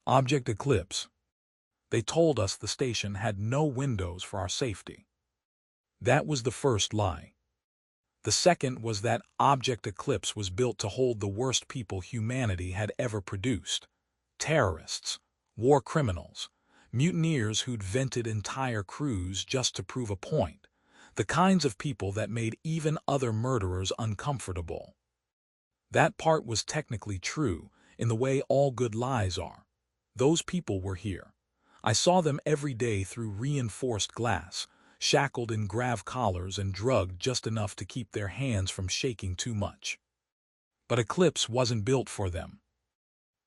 Object Eclipse. They told us the station had no windows for our safety. That was the first lie. The second was that Object Eclipse was built to hold the worst people humanity had ever produced. Terrorists, war criminals, mutineers who'd vented entire crews just to prove a point. The kinds of people that made even other murderers uncomfortable. That part was technically true, in the way all good lies are. Those people were here. I saw them every day through reinforced glass, shackled in grav collars and drugged just enough to keep their hands from shaking too much. But Eclipse wasn't built for them.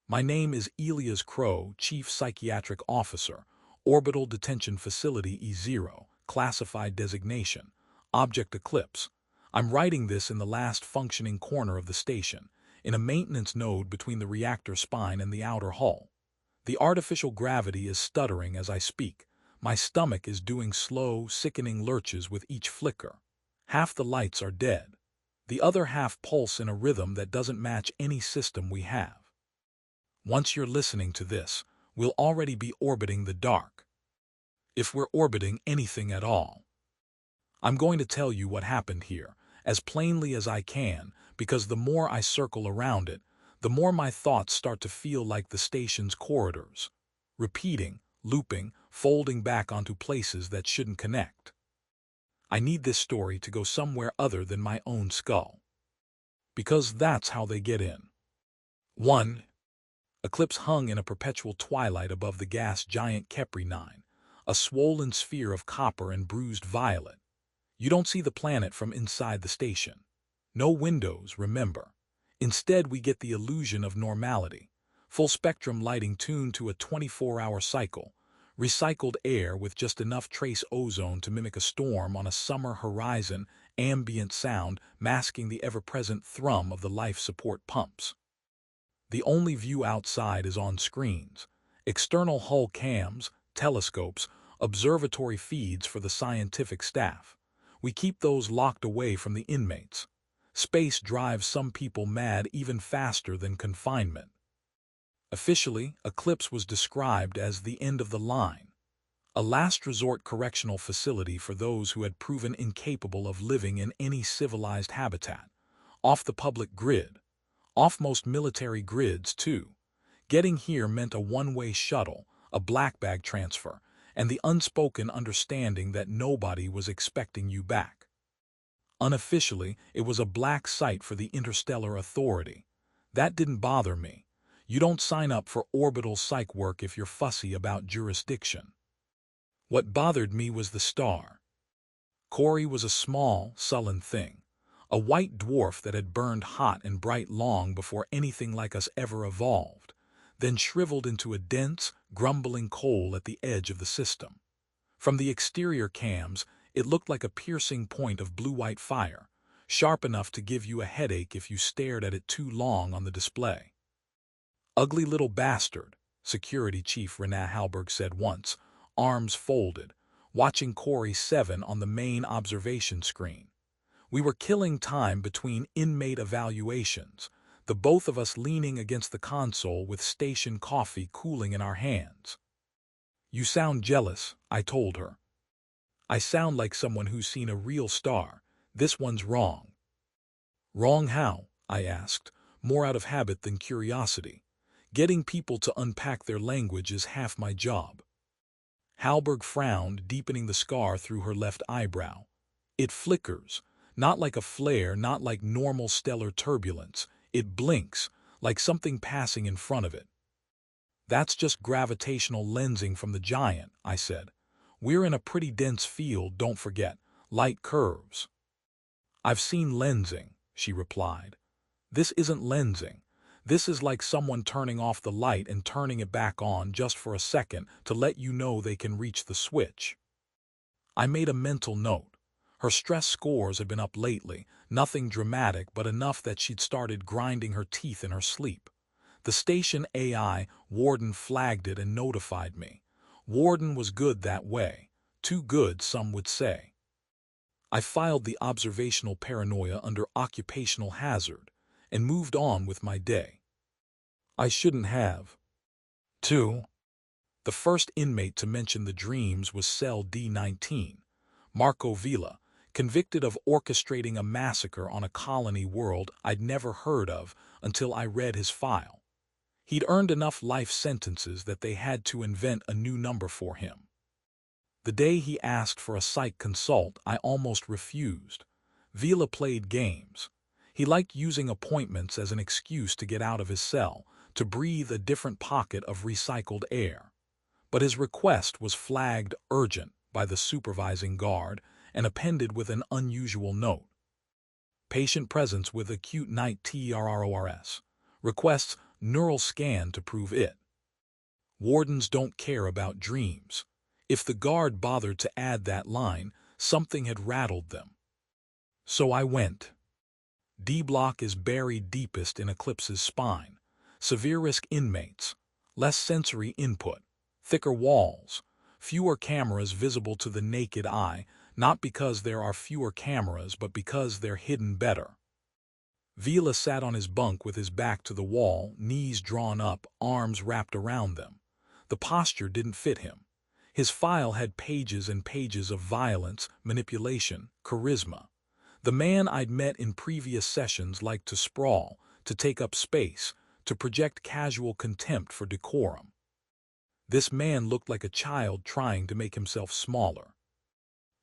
My name is Elias Crowe, Chief Psychiatric Officer, Orbital Detention Facility E-0, classified designation, Object Eclipse. I'm writing this in the last functioning corner of the station, in a maintenance node between the reactor spine and the outer hull. The artificial gravity is stuttering as I speak. My stomach is doing slow, sickening lurches with each flicker. Half the lights are dead. The other half pulse in a rhythm that doesn't match any system we have. Once you're listening to this, we'll already be orbiting the dark. If we're orbiting anything at all. I'm going to tell you what happened here, as plainly as I can, because the more I circle around it, the more my thoughts start to feel like the station's corridors, repeating, looping, folding back onto places that shouldn't connect. I need this story to go somewhere other than my own skull. Because that's how they get in. 1. Eclipse hung in a perpetual twilight above the gas giant Kepri 9, a swollen sphere of copper and bruised violet. You don't see the planet from inside the station. No windows, remember. Instead, we get the illusion of normality, full-spectrum lighting tuned to a 24-hour cycle, recycled air with just enough trace ozone to mimic a storm on a summer horizon, ambient sound masking the ever-present thrum of the life support pumps. The only view outside is on screens, external hull cams, telescopes, observatory feeds for the scientific staff. We keep those locked away from the inmates. Space drives some people mad even faster than confinement. Officially, Eclipse was described as the end of the line, a last resort correctional facility for those who had proven incapable of living in any civilized habitat, off the public grid, off most military grids too. Getting here meant a one-way shuttle, a black bag transfer, and the unspoken understanding that nobody was expecting you back. Unofficially, it was a black site for the Interstellar Authority. That didn't bother me. You don't sign up for orbital psych work if you're fussy about jurisdiction. What bothered me was the star. Corey was a small, sullen thing, a white dwarf that had burned hot and bright long before anything like us ever evolved, then shriveled into a dense, grumbling coal at the edge of the system. From the exterior cams, it looked like a piercing point of blue-white fire, sharp enough to give you a headache if you stared at it too long on the display. "Ugly little bastard," Security Chief Renat Halberg said once, arms folded, watching Corey 7 on the main observation screen. We were killing time between inmate evaluations, the both of us leaning against the console with station coffee cooling in our hands. "You sound jealous," I told her. "I sound like someone who's seen a real star. This one's wrong." "Wrong how?" I asked, more out of habit than curiosity. Getting people to unpack their language is half my job. Halberg frowned, deepening the scar through her left eyebrow. "It flickers, not like a flare, not like normal stellar turbulence. It blinks, like something passing in front of it." "That's just gravitational lensing from the giant," I said. "We're in a pretty dense field, don't forget. Light curves." "I've seen lensing," she replied. "This isn't lensing. This is like someone turning off the light and turning it back on just for a second to let you know they can reach the switch." I made a mental note. Her stress scores had been up lately, nothing dramatic but enough that she'd started grinding her teeth in her sleep. The station AI warden flagged it and notified me. Warden was good that way. Too good, some would say. I filed the observational paranoia under occupational hazard and moved on with my day. I shouldn't have. 2. The first inmate to mention the dreams was Cell D-19, Marco Villa, convicted of orchestrating a massacre on a colony world I'd never heard of until I read his file. He'd earned enough life sentences that they had to invent a new number for him. The day he asked for a psych consult, I almost refused. Villa played games. He liked using appointments as an excuse to get out of his cell, to breathe a different pocket of recycled air. But his request was flagged urgent by the supervising guard and appended with an unusual note. Patient presence with acute night terrors. Requests neural scan to prove it. Wardens don't care about dreams. If the guard bothered to add that line, something had rattled them. So I went. D-block is buried deepest in Eclipse's spine. Severe risk inmates. Less sensory input. Thicker walls. Fewer cameras visible to the naked eye, not because there are fewer cameras, but because they're hidden better. Villa sat on his bunk with his back to the wall, knees drawn up, arms wrapped around them. The posture didn't fit him. His file had pages and pages of violence, manipulation, charisma. The man I'd met in previous sessions liked to sprawl, to take up space, to project casual contempt for decorum. This man looked like a child trying to make himself smaller.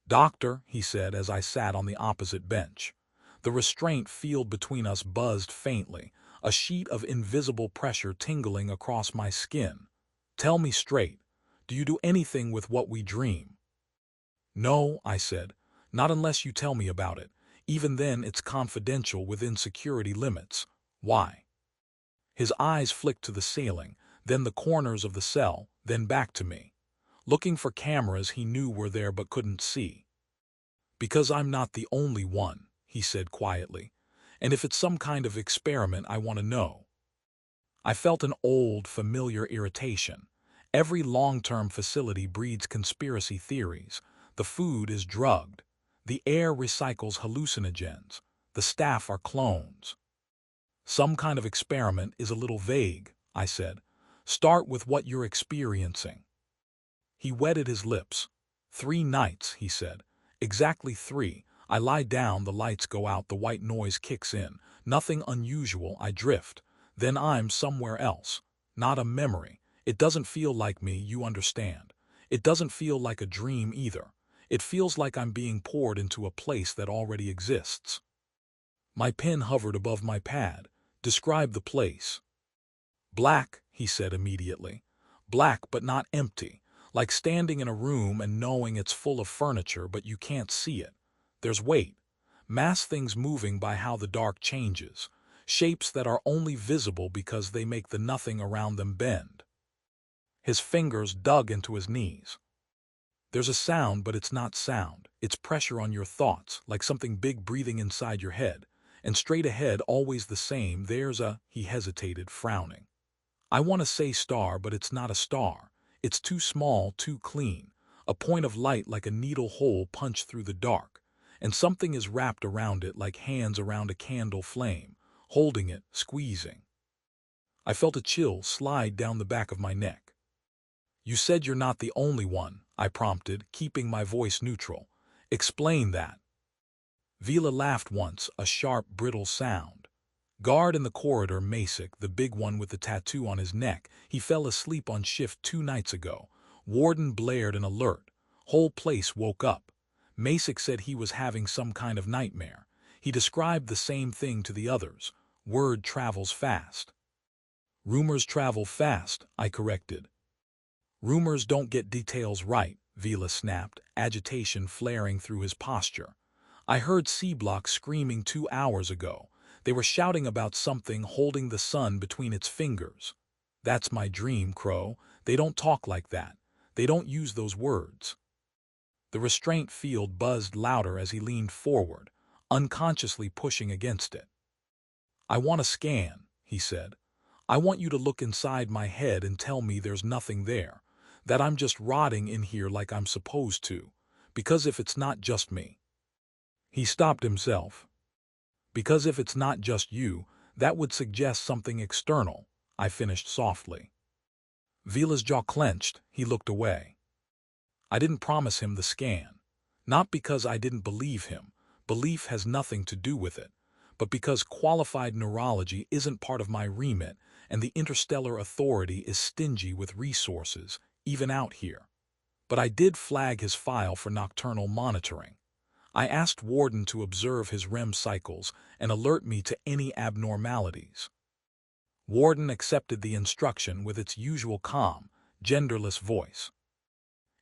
"Doctor," he said as I sat on the opposite bench. The restraint field between us buzzed faintly, a sheet of invisible pressure tingling across my skin. "Tell me straight, do you do anything with what we dream?" "No," I said, "not unless you tell me about it. Even then it's confidential within security limits." "Why?" His eyes flicked to the ceiling, then the corners of the cell, then back to me. Looking for cameras he knew were there but couldn't see. "Because I'm not the only one," he said quietly. "And if it's some kind of experiment, I want to know." I felt an old, familiar irritation. Every long-term facility breeds conspiracy theories. The food is drugged. The air recycles hallucinogens. The staff are clones. "Some kind of experiment is a little vague," I said. "Start with what you're experiencing." He wetted his lips. 3 nights, he said. "Exactly 3. I lie down, the lights go out, the white noise kicks in. Nothing unusual, I drift. Then I'm somewhere else. Not a memory. It doesn't feel like me, you understand. It doesn't feel like a dream either. It feels like I'm being poured into a place that already exists." My pen hovered above my pad. "Describe the place." "Black," he said immediately. "Black but not empty. Like standing in a room and knowing it's full of furniture but you can't see it. There's weight. Mass things moving by how the dark changes. Shapes that are only visible because they make the nothing around them bend." His fingers dug into his knees. "There's a sound, but it's not sound. It's pressure on your thoughts, like something big breathing inside your head. And straight ahead, always the same, there's a—" he hesitated, frowning. "I want to say star, but it's not a star. It's too small, too clean. A point of light like a needle hole punched through the dark. And something is wrapped around it like hands around a candle flame, holding it, squeezing." I felt a chill slide down the back of my neck. "You said you're not the only one," I prompted, keeping my voice neutral. "Explain that." Villa laughed once, a sharp, brittle sound. "Guard in the corridor, Masick, the big one with the tattoo on his neck, he fell asleep on shift 2 nights ago. Warden blared an alert. Whole place woke up. Masick said he was having some kind of nightmare. He described the same thing to the others. Word travels fast." "Rumors travel fast," I corrected. "Rumors don't get details right," Villa snapped, agitation flaring through his posture. "I heard C-Block screaming 2 hours ago. They were shouting about something holding the sun between its fingers. That's my dream, Crowe. They don't talk like that. They don't use those words." The restraint field buzzed louder as he leaned forward, unconsciously pushing against it. "I want a scan," he said. "I want you to look inside my head and tell me there's nothing there, that I'm just rotting in here like I'm supposed to. Because if it's not just me—" He stopped himself. "Because if it's not just you, that would suggest something external," I finished softly. Vila's jaw clenched. He looked away. I didn't promise him the scan. Not because I didn't believe him. Belief has nothing to do with it. But because qualified neurology isn't part of my remit, and the Interstellar Authority is stingy with resources, even out here. But I did flag his file for nocturnal monitoring. I asked Warden to observe his REM cycles and alert me to any abnormalities. Warden accepted the instruction with its usual calm, genderless voice.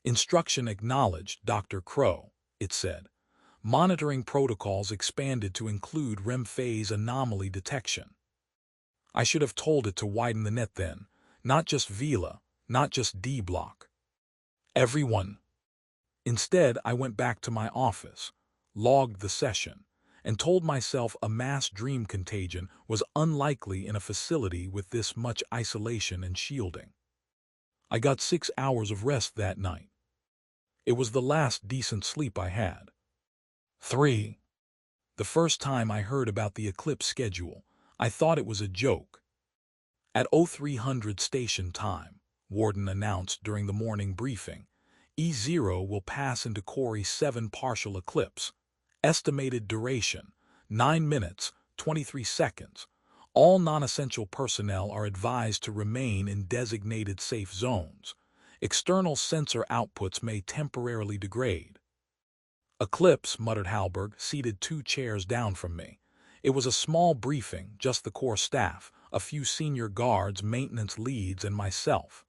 Instruction acknowledged, Dr. Crowe, it said. Monitoring protocols expanded to include REM phase anomaly detection. I should have told it to widen the net then, not just Vila, not just D-Block. Everyone. Instead, I went back to my office, logged the session, and told myself a mass dream contagion was unlikely in a facility with this much isolation and shielding. I got 6 hours of rest that night. It was the last decent sleep I had. 3. The first time I heard about the Eclipse schedule, I thought it was a joke. At 0300 station time, Warden announced during the morning briefing, E-0 will pass into Cori 7 partial eclipse. Estimated duration, 9 minutes, 23 seconds. All non-essential personnel are advised to remain in designated safe zones. External sensor outputs may temporarily degrade. Eclipse, muttered Halberg, seated 2 chairs down from me. It was a small briefing, just the core staff, a few senior guards, maintenance leads, and myself.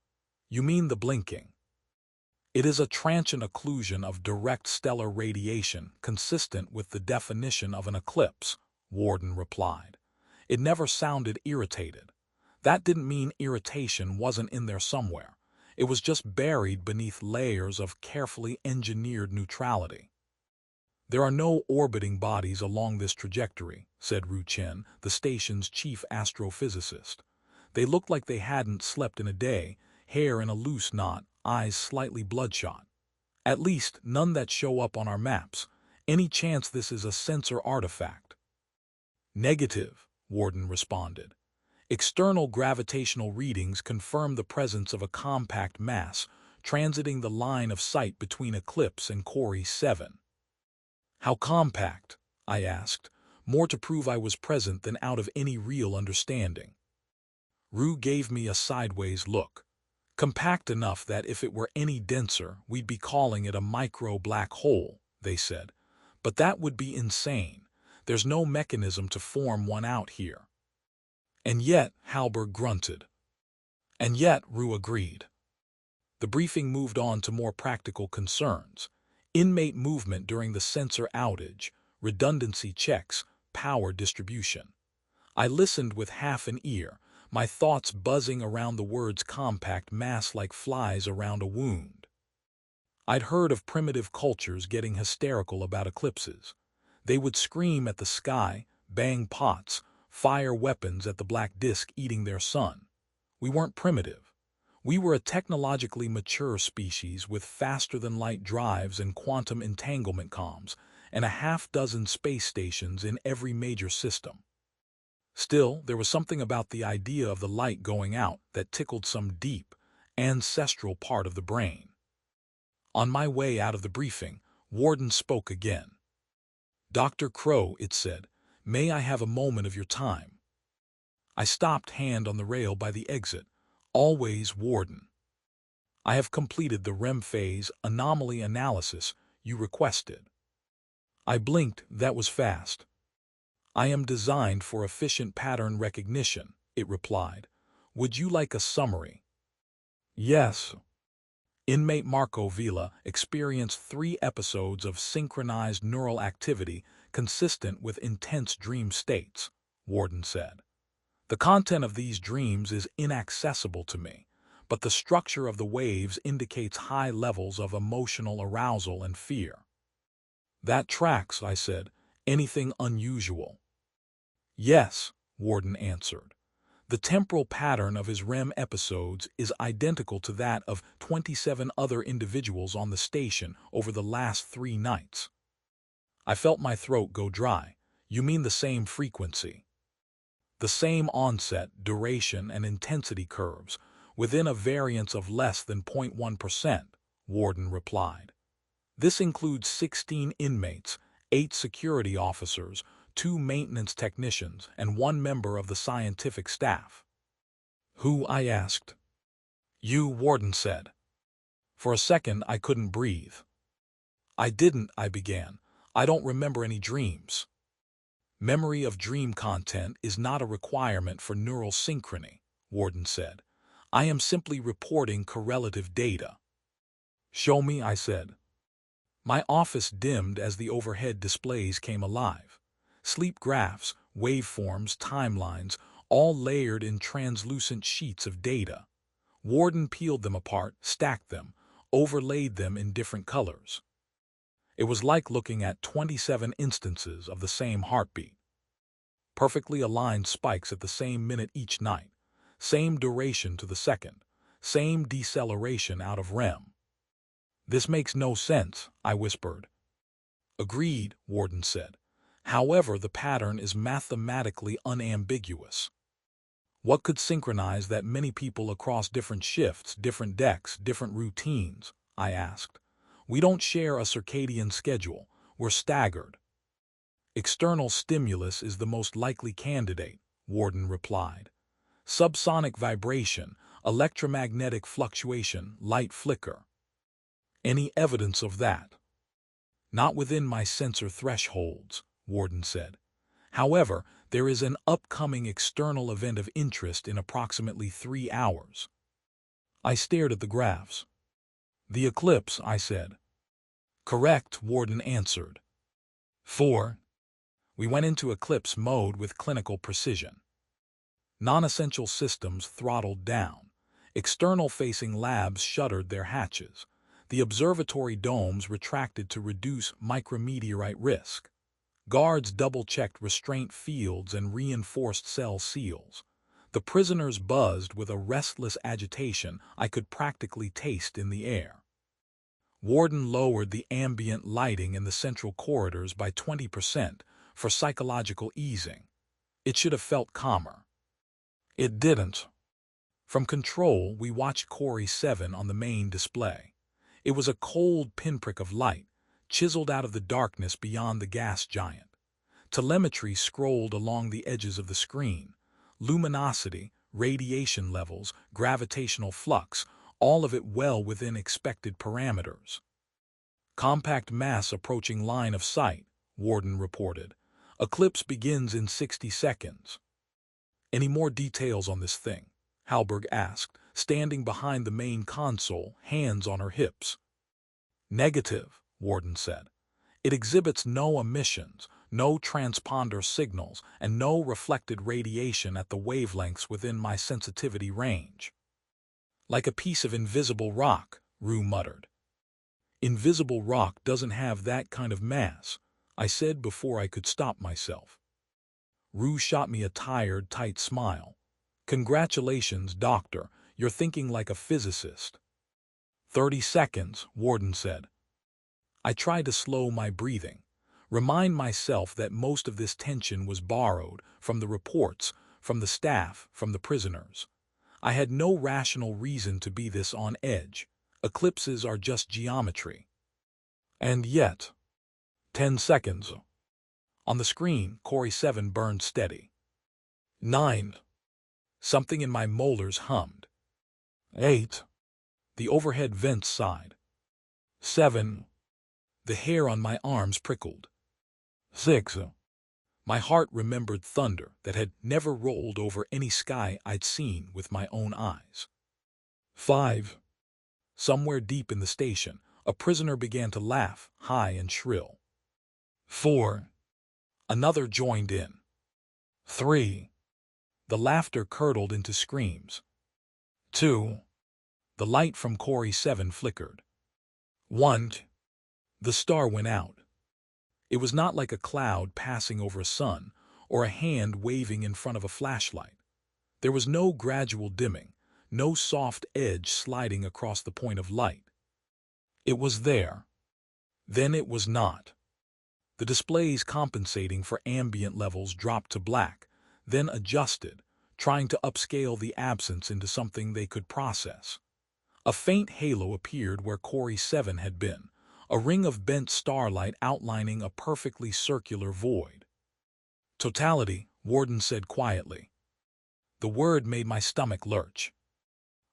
You mean the blinking? It is a transient occlusion of direct stellar radiation consistent with the definition of an eclipse, Warden replied. It never sounded irritated. That didn't mean irritation wasn't in there somewhere. It was just buried beneath layers of carefully engineered neutrality. There are no orbiting bodies along this trajectory, said Ru Chen, the station's chief astrophysicist. They looked like they hadn't slept in a day, hair in a loose knot, eyes slightly bloodshot. At least none that show up on our maps. Any chance this is a sensor artifact? Negative, Warden responded. External gravitational readings confirm the presence of a compact mass transiting the line of sight between Eclipse and Cori 7. How compact? I asked, more to prove I was present than out of any real understanding. Ru gave me a sideways look. Compact enough that if it were any denser, we'd be calling it a micro-black hole, they said. But that would be insane. There's no mechanism to form one out here. And yet, Halberg grunted. And yet, Ru agreed. The briefing moved on to more practical concerns. Inmate movement during the sensor outage, redundancy checks, power distribution. I listened with half an ear, my thoughts buzzing around the words compact mass like flies around a wound. I'd heard of primitive cultures getting hysterical about eclipses. They would scream at the sky, bang pots, fire weapons at the black disk eating their sun. We weren't primitive. We were a technologically mature species with faster-than-light drives and quantum entanglement comms, and a half-dozen space stations in every major system. Still, there was something about the idea of the light going out that tickled some deep, ancestral part of the brain. On my way out of the briefing, Warden spoke again. Dr. Crowe, it said, may I have a moment of your time? I stopped, hand on the rail by the exit. Always, Warden. I have completed the REM phase anomaly analysis you requested. I blinked, that was fast. I am designed for efficient pattern recognition, it replied. Would you like a summary? Yes. Inmate Marco Vila experienced 3 episodes of synchronized neural activity consistent with intense dream states, Warden said. The content of these dreams is inaccessible to me, but the structure of the waves indicates high levels of emotional arousal and fear. That tracks, I said. Anything unusual? Yes, Warden answered. The temporal pattern of his REM episodes is identical to that of 27 other individuals on the station over the last 3 nights. I felt my throat go dry. You mean the same frequency? The same onset, duration, and intensity curves, Within a variance of less than 0.1%, Warden replied. This includes 16 inmates, 8 security officers, 2 maintenance technicians, and 1 member of the scientific staff. Who? I asked. You, Warden said. For a second, I couldn't breathe. I began. I don't remember any dreams. Memory of dream content is not a requirement for neural synchrony, Warden said. I am simply reporting correlative data. Show me, I said. My office dimmed as the overhead displays came alive. Sleep graphs, waveforms, timelines, all layered in translucent sheets of data. Warden peeled them apart, stacked them, overlaid them in different colors. It was like looking at 27 instances of the same heartbeat. Perfectly aligned spikes at the same minute each night, same duration to the second, same deceleration out of REM. This makes no sense, I whispered. Agreed, Warden said. However, the pattern is mathematically unambiguous. What could synchronize that many people across different shifts, different decks, different routines? I asked. We don't share a circadian schedule. We're staggered. External stimulus is the most likely candidate, Warden replied. Subsonic vibration, electromagnetic fluctuation, light flicker. Any evidence of that? Not within my sensor thresholds, Warden said. However, there is an upcoming external event of interest in approximately 3 hours. I stared at the graphs. The eclipse, I said. Correct, Warden answered. 4. We went into eclipse mode with clinical precision. Non-essential systems throttled down. External-facing labs shuttered their hatches. The observatory domes retracted to reduce micrometeorite risk. Guards double-checked restraint fields and reinforced cell seals. The prisoners buzzed with a restless agitation I could practically taste in the air. Warden lowered the ambient lighting in the central corridors by 20% for psychological easing. It should have felt calmer. It didn't. From control, we watched Corey 7 on the main display. It was a cold pinprick of light, chiseled out of the darkness beyond the gas giant. Telemetry scrolled along the edges of the screen. Luminosity, radiation levels, gravitational flux, all of it well within expected parameters. Compact mass approaching line of sight, Warden reported. Eclipse begins in 60 seconds. Any more details on this thing? Halberg asked, standing behind the main console, hands on her hips. Negative, Warden said. It exhibits no emissions, no transponder signals, and no reflected radiation at the wavelengths within my sensitivity range. Like a piece of invisible rock, Rue muttered. Invisible rock doesn't have that kind of mass, I said before I could stop myself. Rue shot me a tired, tight smile. Congratulations, Doctor, you're thinking like a physicist. 30 seconds, Warden said. I tried to slow my breathing, remind myself that most of this tension was borrowed from the reports, from the staff, from the prisoners. I had no rational reason to be this on edge. Eclipses are just geometry. And yet, 10 seconds. On the screen, Corey 7 burned steady. 9. Something in my molars hummed. 8. The overhead vents sighed. 7. The hair on my arms prickled. 6. My heart remembered thunder that had never rolled over any sky I'd seen with my own eyes. 5. Somewhere deep in the station, a prisoner began to laugh, high and shrill. 4. Another joined in. 3. The laughter curdled into screams. 2. The light from Corey 7 flickered. 1. The star went out. It was not like a cloud passing over a sun or a hand waving in front of a flashlight. There was no gradual dimming, no soft edge sliding across the point of light. It was there. Then it was not. The displays compensating for ambient levels dropped to black, then adjusted, trying to upscale the absence into something they could process. A faint halo appeared where Corey 7 had been, a ring of bent starlight outlining a perfectly circular void. Totality, Warden said quietly. The word made my stomach lurch.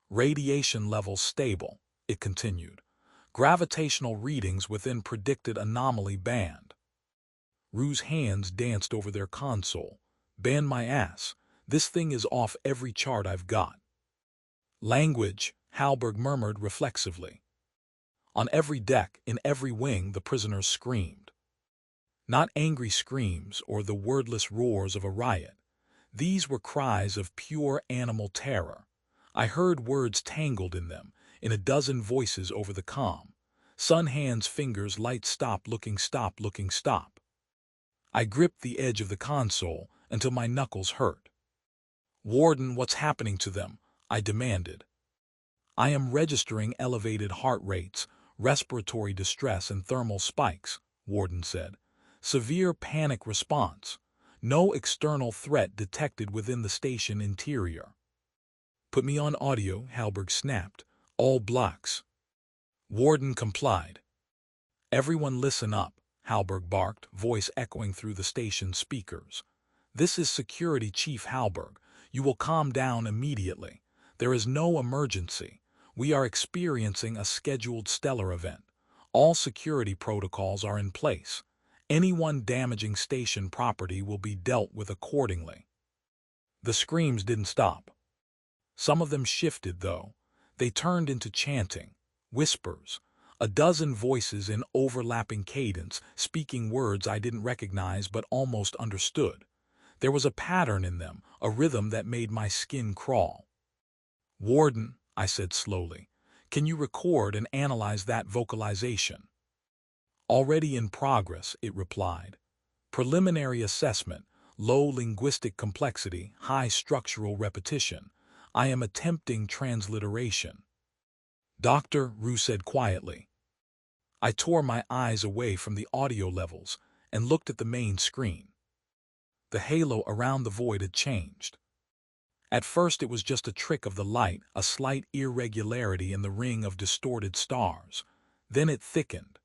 Radiation levels stable, it continued. Gravitational readings within predicted anomaly band. Rue's hands danced over their console. Ban my ass. This thing is off every chart I've got. Language, Halberg murmured reflexively. On every deck, in every wing, the prisoners screamed. Not angry screams or the wordless roars of a riot. These were cries of pure animal terror. I heard words tangled in them, in a dozen voices over the comm. Sunhand's fingers light stop looking, stop looking, stop. I gripped the edge of the console until my knuckles hurt. Warden, what's happening to them? I demanded. I am registering elevated heart rates, respiratory distress, and thermal spikes, Warden said. Severe panic response. No external threat detected within the station interior. Put me on audio, Halberg snapped. All blocks. Warden complied. Everyone listen up, Halberg barked, voice echoing through the station speakers. This is Security Chief Halberg. You will calm down immediately. There is no emergency. We are experiencing a scheduled stellar event. All security protocols are in place. Anyone damaging station property will be dealt with accordingly. The screams didn't stop. Some of them shifted, though. They turned into chanting, whispers, a dozen voices in overlapping cadence, speaking words I didn't recognize but almost understood. There was a pattern in them, a rhythm that made my skin crawl. Warden, I said slowly, can you record and analyze that vocalization? Already in progress, it replied. Preliminary assessment, low linguistic complexity, high structural repetition. I am attempting transliteration. Doctor, Rue said quietly. I tore my eyes away from the audio levels and looked at the main screen. The halo around the void had changed. At first it was just a trick of the light, a slight irregularity in the ring of distorted stars. Then it thickened.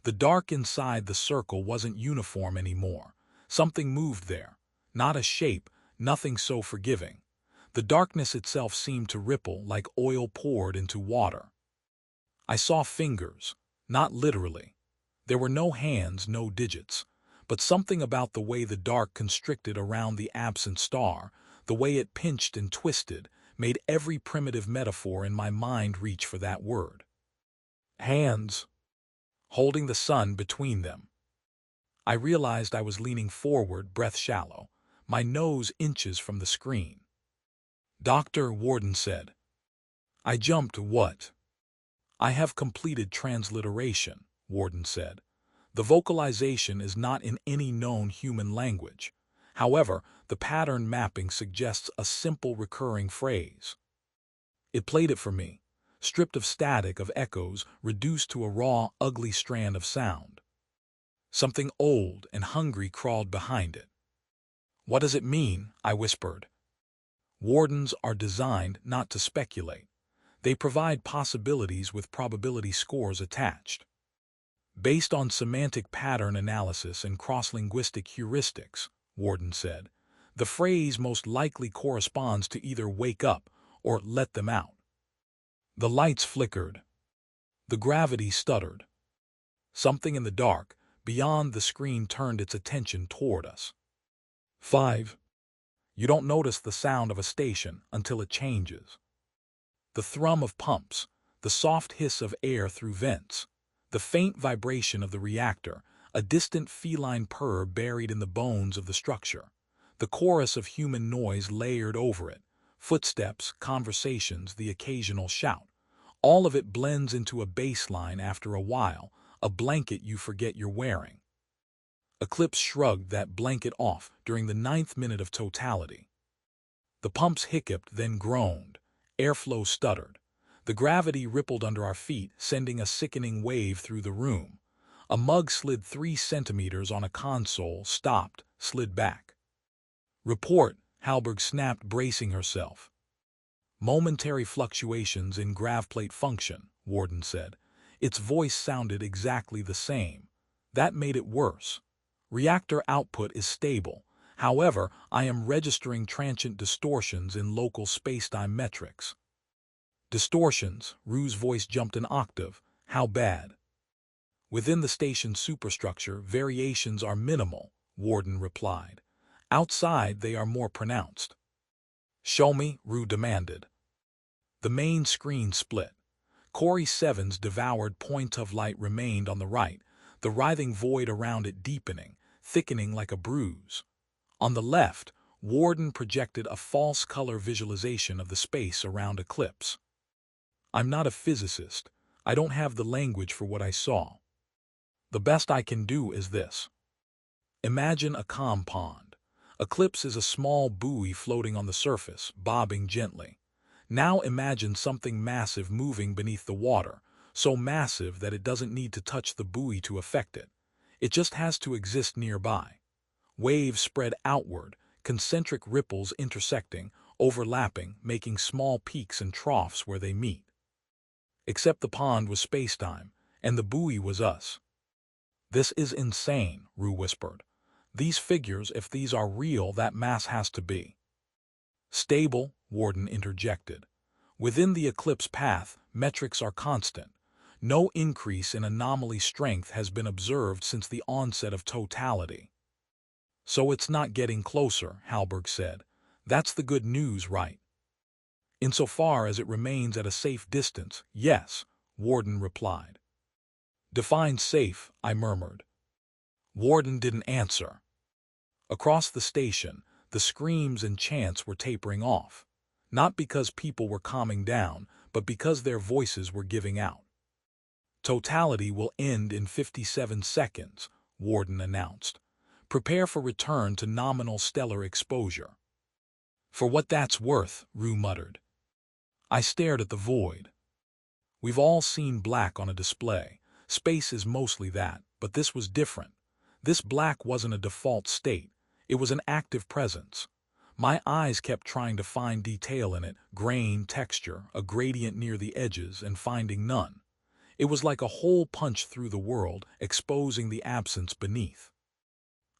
The dark inside the circle wasn't uniform anymore. Something moved there. Not a shape, nothing so forgiving. The darkness itself seemed to ripple like oil poured into water. I saw fingers, not literally. There were no hands, no digits. But something about the way the dark constricted around the absent star, the way it pinched and twisted, made every primitive metaphor in my mind reach for that word. Hands. Holding the sun between them. I realized I was leaning forward, breath shallow, my nose inches from the screen. Doctor, Warden said. I jumped. What? I have completed transliteration, Warden said. The vocalization is not in any known human language. However, the pattern mapping suggests a simple recurring phrase. It played it for me, stripped of static, of echoes, reduced to a raw, ugly strand of sound. Something old and hungry crawled behind it. What does it mean? I whispered. Wardens are designed not to speculate. They provide possibilities with probability scores attached. Based on semantic pattern analysis and cross-linguistic heuristics, Warden said, the phrase most likely corresponds to either wake up or let them out. The lights flickered. The gravity stuttered. Something in the dark, beyond the screen, turned its attention toward us. 5. You don't notice the sound of a station until it changes. The thrum of pumps, the soft hiss of air through vents, the faint vibration of the reactor, a distant feline purr buried in the bones of the structure, the chorus of human noise layered over it, footsteps, conversations, the occasional shout. All of it blends into a baseline after a while, a blanket you forget you're wearing. Eclipse shrugged that blanket off during the 9th minute of totality. The pumps hiccuped, then groaned. Airflow stuttered. The gravity rippled under our feet, sending a sickening wave through the room. A mug slid 3 centimeters on a console, stopped, slid back. Report, Halberg snapped, bracing herself. Momentary fluctuations in gravplate function, Warden said. Its voice sounded exactly the same. That made it worse. Reactor output is stable. However, I am registering transient distortions in local spacetime metrics. Distortions, Rue's voice jumped an octave. How bad? Within the station's superstructure, variations are minimal, Warden replied. Outside, they are more pronounced. Show me, Rue demanded. The main screen split. Corey 7's devoured point of light remained on the right, the writhing void around it deepening, thickening like a bruise. On the left, Warden projected a false color visualization of the space around Eclipse. I'm not a physicist. I don't have the language for what I saw. The best I can do is this. Imagine a calm pond. Eclipse is a small buoy floating on the surface, bobbing gently. Now imagine something massive moving beneath the water, so massive that it doesn't need to touch the buoy to affect it. It just has to exist nearby. Waves spread outward, concentric ripples intersecting, overlapping, making small peaks and troughs where they meet. Except the pond was spacetime, and the buoy was us. This is insane, Rue whispered. These figures, if these are real, that mass has to be stable, Warden interjected. Within the Eclipse path, metrics are constant. No increase in anomaly strength has been observed since the onset of totality. So it's not getting closer, Halberg said. That's the good news, right? Insofar as it remains at a safe distance, yes, Warden replied. Define safe, I murmured. Warden didn't answer. Across the station, the screams and chants were tapering off, not because people were calming down, but because their voices were giving out. Totality will end in 57 seconds, Warden announced. Prepare for return to nominal stellar exposure. For what that's worth, Rue muttered. I stared at the void. We've all seen black on a display. Space is mostly that, but this was different. This black wasn't a default state. It was an active presence. My eyes kept trying to find detail in it, grain, texture, a gradient near the edges, and finding none. It was like a hole punched through the world, exposing the absence beneath.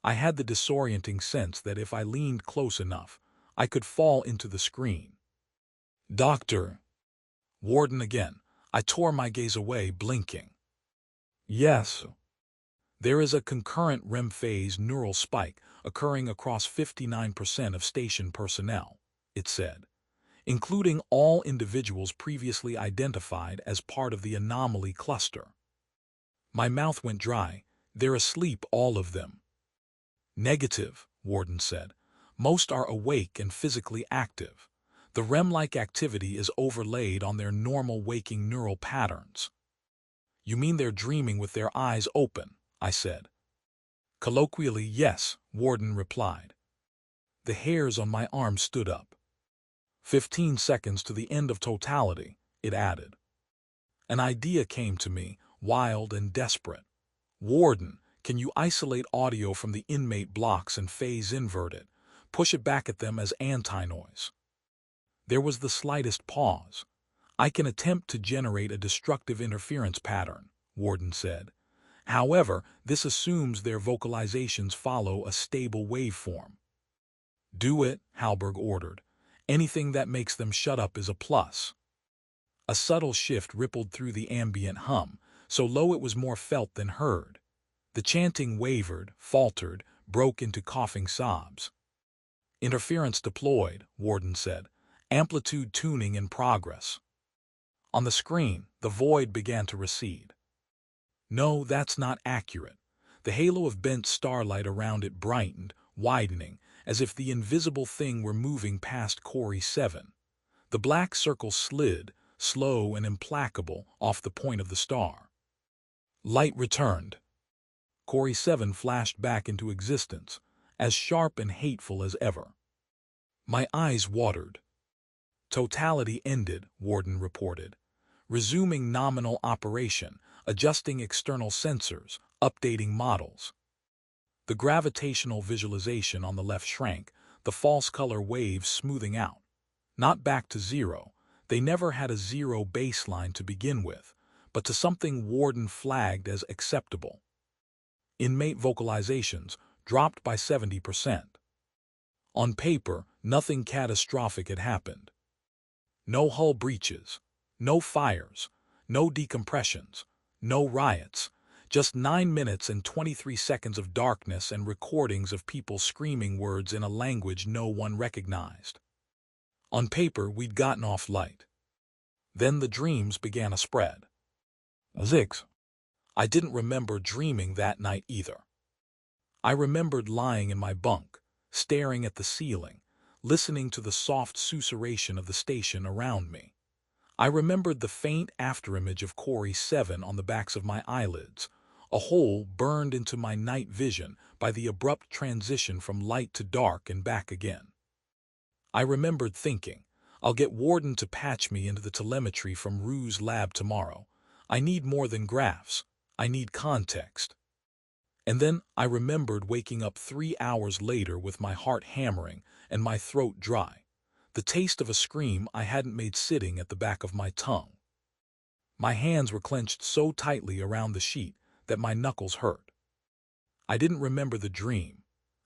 I had the disorienting sense that if I leaned close enough, I could fall into the screen. Doctor. Warden again. I tore my gaze away, blinking. Yes. There is a concurrent REM phase neural spike occurring across 59% of station personnel, it said, including all individuals previously identified as part of the anomaly cluster. My mouth went dry. They're asleep, all of them. Negative, Warden said. Most are awake and physically active. The REM-like activity is overlaid on their normal waking neural patterns. You mean they're dreaming with their eyes open, I said. Colloquially, yes, Warden replied. The hairs on my arm stood up. 15 seconds to the end of totality, it added. An idea came to me, wild and desperate. Warden, can you isolate audio from the inmate blocks and phase invert it? Push it back at them as anti-noise. There was the slightest pause. I can attempt to generate a destructive interference pattern, Warden said. However, this assumes their vocalizations follow a stable waveform. Do it, Halberg ordered. Anything that makes them shut up is a plus. A subtle shift rippled through the ambient hum, so low it was more felt than heard. The chanting wavered, faltered, broke into coughing sobs. Interference deployed, Warden said. Amplitude tuning in progress. On the screen, the void began to recede. No, that's not accurate. The halo of bent starlight around it brightened, widening, as if the invisible thing were moving past Corey 7. The black circle slid, slow and implacable, off the point of the star. Light returned. Corey 7 flashed back into existence, as sharp and hateful as ever. My eyes watered. Totality ended, Warden reported. Resuming nominal operation, adjusting external sensors, updating models. The gravitational visualization on the left shrank, the false color waves smoothing out. Not back to zero. They never had a zero baseline to begin with, but to something Warden flagged as acceptable. Inmate vocalizations dropped by 70%. On paper, nothing catastrophic had happened. No hull breaches, no fires, no decompressions, no riots, just 9 minutes and 23 seconds of darkness and recordings of people screaming words in a language no one recognized. On paper, we'd gotten off light. Then the dreams began to spread. 6. I didn't remember dreaming that night either. I remembered lying in my bunk, staring at the ceiling, listening to the soft susurration of the station around me. I remembered the faint afterimage of Corey 7 on the backs of my eyelids, a hole burned into my night vision by the abrupt transition from light to dark and back again. I remembered thinking, I'll get Warden to patch me into the telemetry from Rue's lab tomorrow. I need more than graphs. I need context. And then I remembered waking up 3 hours later with my heart hammering and my throat dry, the taste of a scream I hadn't made sitting at the back of my tongue. My hands were clenched so tightly around the sheet that my knuckles hurt. I didn't remember the dream.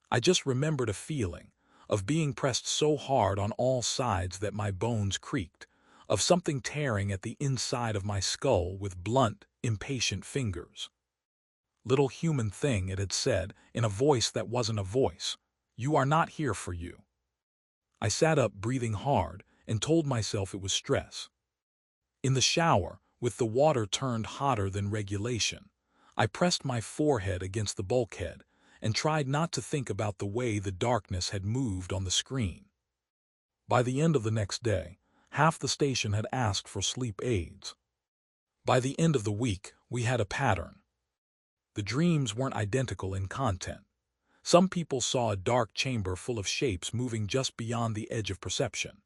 I just remembered a feeling of being pressed so hard on all sides that my bones creaked, of something tearing at the inside of my skull with blunt, impatient fingers. Little human thing, it had said, in a voice that wasn't a voice. You are not here for you. I sat up, breathing hard, and told myself it was stress. In the shower, with the water turned hotter than regulation, I pressed my forehead against the bulkhead and tried not to think about the way the darkness had moved on the screen. By the end of the next day, half the station had asked for sleep aids. By the end of the week, we had a pattern. The dreams weren't identical in content. Some people saw a dark chamber full of shapes moving just beyond the edge of perception.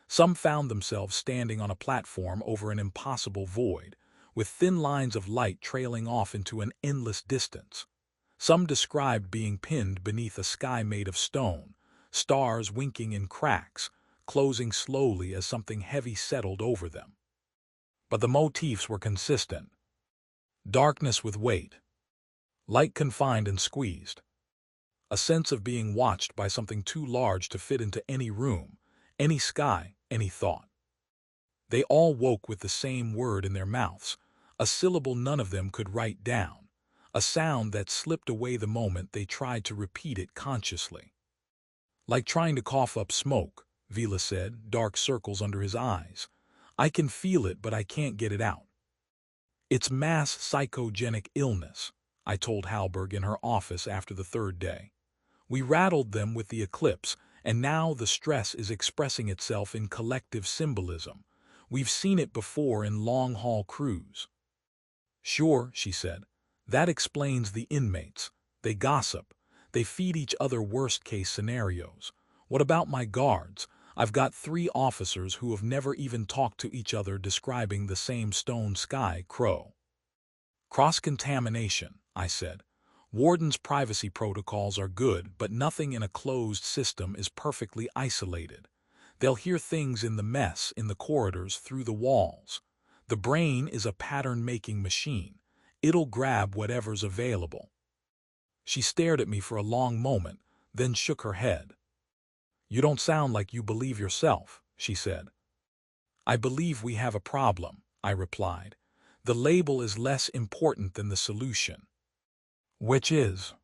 Some found themselves standing on a platform over an impossible void, with thin lines of light trailing off into an endless distance. Some described being pinned beneath a sky made of stone, stars winking in cracks, closing slowly as something heavy settled over them. But the motifs were consistent. Darkness with weight. Light confined and squeezed. A sense of being watched by something too large to fit into any room, any sky, any thought. They all woke with the same word in their mouths, a syllable none of them could write down, a sound that slipped away the moment they tried to repeat it consciously. Like trying to cough up smoke, Vila said, dark circles under his eyes. I can feel it, but I can't get it out. It's mass psychogenic illness, I told Halberg in her office after the third day. We rattled them with the eclipse, and now the stress is expressing itself in collective symbolism. We've seen it before in long-haul crews. Sure, she said. That explains the inmates. They gossip. They feed each other worst-case scenarios. What about my guards? I've got 3 officers who have never even talked to each other describing the same stone sky, Crowe. Cross-contamination, I said. Warden's privacy protocols are good, but nothing in a closed system is perfectly isolated. They'll hear things in the mess, in the corridors, through the walls. The brain is a pattern-making machine. It'll grab whatever's available. She stared at me for a long moment, then shook her head. You don't sound like you believe yourself, she said. I believe we have a problem, I replied. The label is less important than the solution. Which is?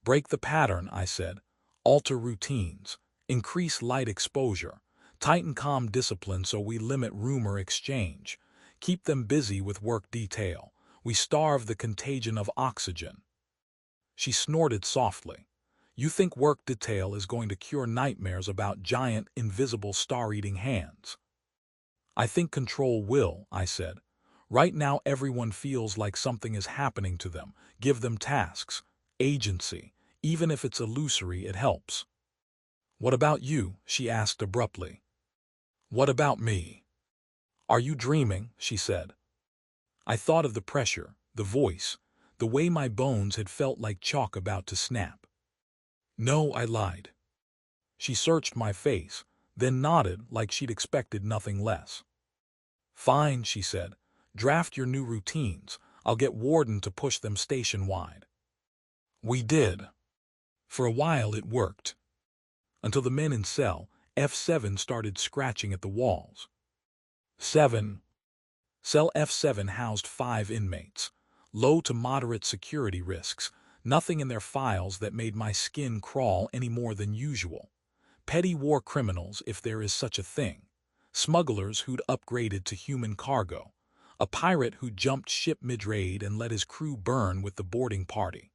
Break the pattern, I said. Alter routines. Increase light exposure. Tighten comm discipline so we limit rumor exchange. Keep them busy with work detail. We starve the contagion of oxygen. She snorted softly. You think work detail is going to cure nightmares about giant, invisible star-eating hands? I think control will, I said. Right now everyone feels like something is happening to them. Give them tasks, agency. Even if it's illusory, it helps. What about you? She asked abruptly. What about me? Are you dreaming? She said. I thought of the pressure, the voice, the way my bones had felt like chalk about to snap. No, I lied. She searched my face, then nodded like she'd expected nothing less. "Fine," she said. "Draft your new routines. I'll get Warden to push them station-wide." We did. For a while it worked, until the men in cell F7 started scratching at the walls. 7. Cell F7 housed 5 inmates. Low to moderate security risks, nothing in their files that made my skin crawl any more than usual. Petty war criminals, if there is such a thing. Smugglers who'd upgraded to human cargo. A pirate who jumped ship mid-raid and let his crew burn with the boarding party.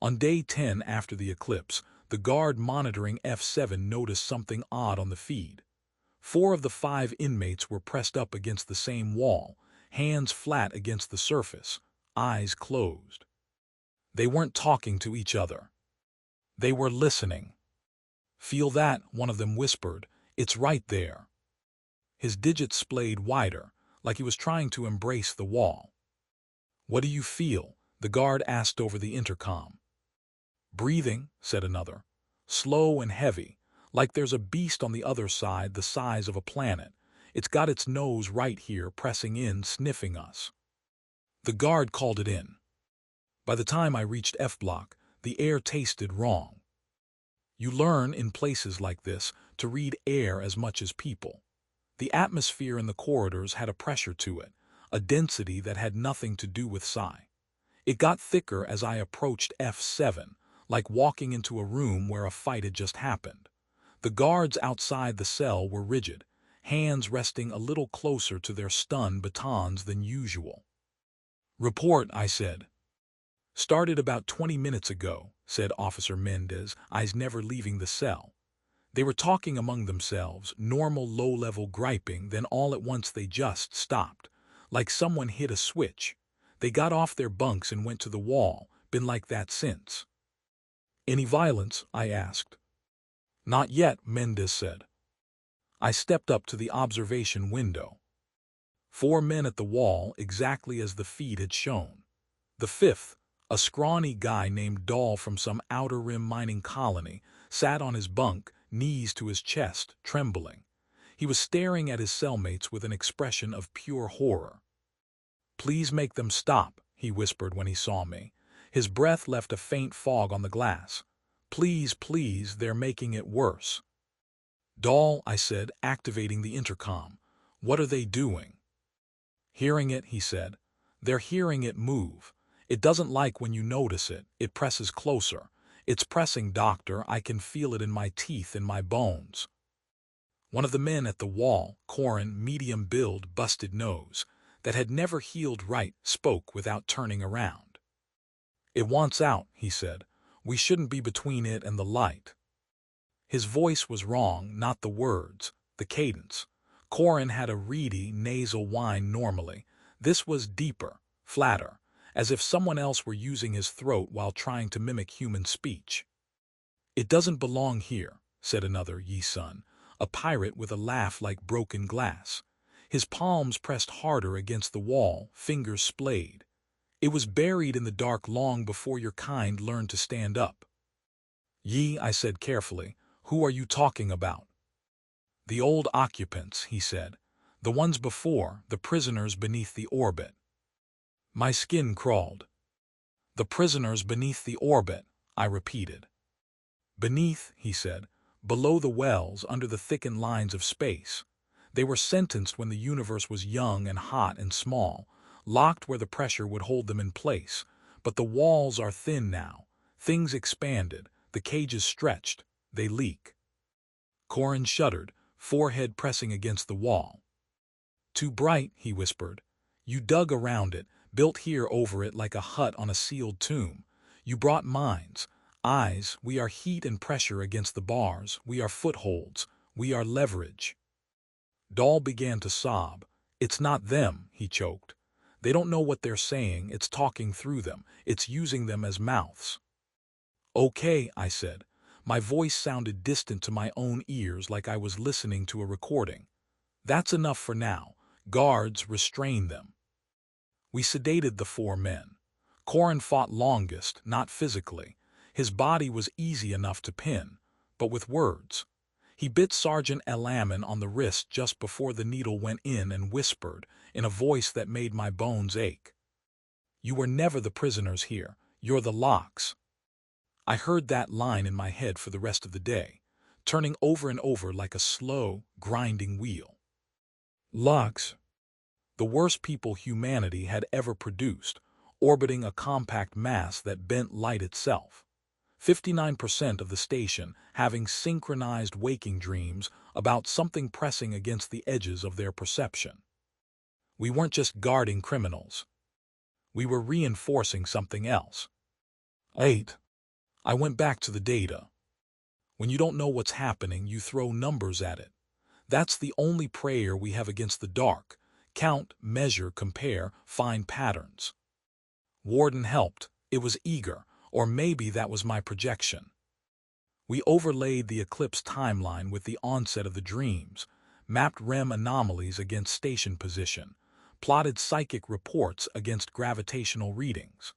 On day 10 after the eclipse, the guard monitoring F7 noticed something odd on the feed. 4 of the 5 inmates were pressed up against the same wall, hands flat against the surface, eyes closed. They weren't talking to each other. They were listening. "Feel that?" one of them whispered. "It's right there." His digits splayed wider, like he was trying to embrace the wall. "What do you feel?" the guard asked over the intercom. "Breathing," said another. "Slow and heavy, like there's a beast on the other side the size of a planet. It's got its nose right here, pressing in, sniffing us." The guard called it in. By the time I reached F Block, the air tasted wrong. You learn, in places like this, to read air as much as people. The atmosphere in the corridors had a pressure to it, a density that had nothing to do with psi. It got thicker as I approached F7, like walking into a room where a fight had just happened. The guards outside the cell were rigid, hands resting a little closer to their stun batons than usual. "Report," I said. "Started about 20 minutes ago," said Officer Mendez, eyes never leaving the cell. They were talking among themselves, normal low-level griping, then all at once they just stopped, like someone hit a switch. They got off their bunks and went to the wall, been like that since. "Any violence?" I asked. "Not yet," Mendez said. I stepped up to the observation window. 4 men at the wall, exactly as the feed had shown. The 5th, a scrawny guy named Dahl from some outer rim mining colony, sat on his bunk, knees to his chest, trembling. He was staring at his cellmates with an expression of pure horror. "Please make them stop," he whispered when he saw me. His breath left a faint fog on the glass. "Please, please, they're making it worse." "Dahl," I said, activating the intercom. "What are they doing?" "Hearing it," he said. "They're hearing it move. It doesn't like when you notice it. It presses closer. It's pressing, Doctor. I can feel it in my teeth and my bones." One of the men at the wall, Corin, medium build, busted nose, that had never healed right, spoke without turning around. "It wants out," he said. "We shouldn't be between it and the light." His voice was wrong, not the words, the cadence. Corin had a reedy, nasal whine normally. This was deeper, flatter, as if someone else were using his throat while trying to mimic human speech. "It doesn't belong here," said another Yi-Sun, a pirate with a laugh like broken glass. His palms pressed harder against the wall, fingers splayed. "It was buried in the dark long before your kind learned to stand up." "Yi," I said carefully, "who are you talking about?" "The old occupants," he said. "The ones before, the prisoners beneath the orbit." My skin crawled. "The prisoners beneath the orbit," I repeated. "Beneath," he said, "below the wells, under the thickened lines of space. They were sentenced when the universe was young and hot and small, locked where the pressure would hold them in place. But the walls are thin now. Things expanded, the cages stretched, they leak." Corin shuddered, forehead pressing against the wall. "Too bright," he whispered. "You dug around it, built here over it like a hut on a sealed tomb. You brought minds, eyes. We are heat and pressure against the bars. We are footholds. We are leverage." Dahl began to sob. "It's not them," he choked. "They don't know what they're saying. It's talking through them. It's using them as mouths." "Okay," I said. My voice sounded distant to my own ears, like I was listening to a recording. "That's enough for now. Guards, restrain them." We sedated the 4 men. Corin fought longest, not physically. His body was easy enough to pin. but with words. He bit Sergeant Elamin on the wrist just before the needle went in and whispered, in a voice that made my bones ache. "You were never the prisoners here. You're the locks." I heard that line in my head for the rest of the day, turning over and over like a slow, grinding wheel. Locks. The worst people humanity had ever produced, orbiting a compact mass that bent light itself. 59% of the station having synchronized waking dreams about something pressing against the edges of their perception. We weren't just guarding criminals. We were reinforcing something else. 8. I went back to the data. When you don't know what's happening, you throw numbers at it. That's the only prayer we have against the dark. Count, measure, compare, find patterns. Warden helped. It was eager, or maybe that was my projection. We overlaid the Eclipse timeline with the onset of the dreams, mapped REM anomalies against station position, plotted psychic reports against gravitational readings.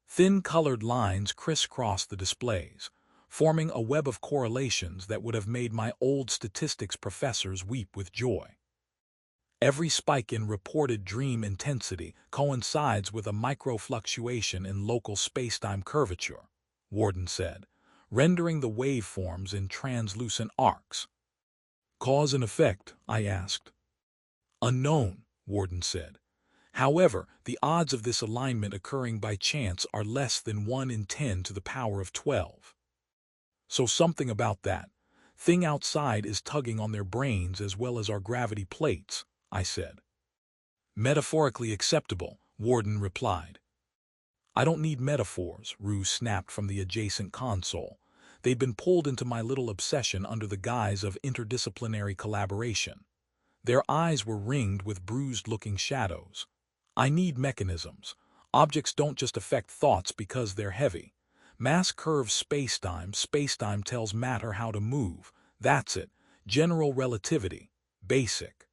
Thin colored lines crisscrossed the displays, forming a web of correlations that would have made my old statistics professors weep with joy. Every spike in reported dream intensity coincides with a microfluctuation in local spacetime curvature, Warden said, rendering the waveforms in translucent arcs. Cause and effect, I asked. Unknown, Warden said. However, the odds of this alignment occurring by chance are less than 1 in 10 to the power of 12. So something about that thing outside is tugging on their brains as well as our gravity plates, I said. Metaphorically acceptable, Warden replied. I don't need metaphors, Rue snapped from the adjacent console. They'd been pulled into my little obsession under the guise of interdisciplinary collaboration. Their eyes were ringed with bruised-looking shadows. I need mechanisms. Objects don't just affect thoughts because they're heavy. Mass curves spacetime. Spacetime tells matter how to move. That's it. General relativity. Basic.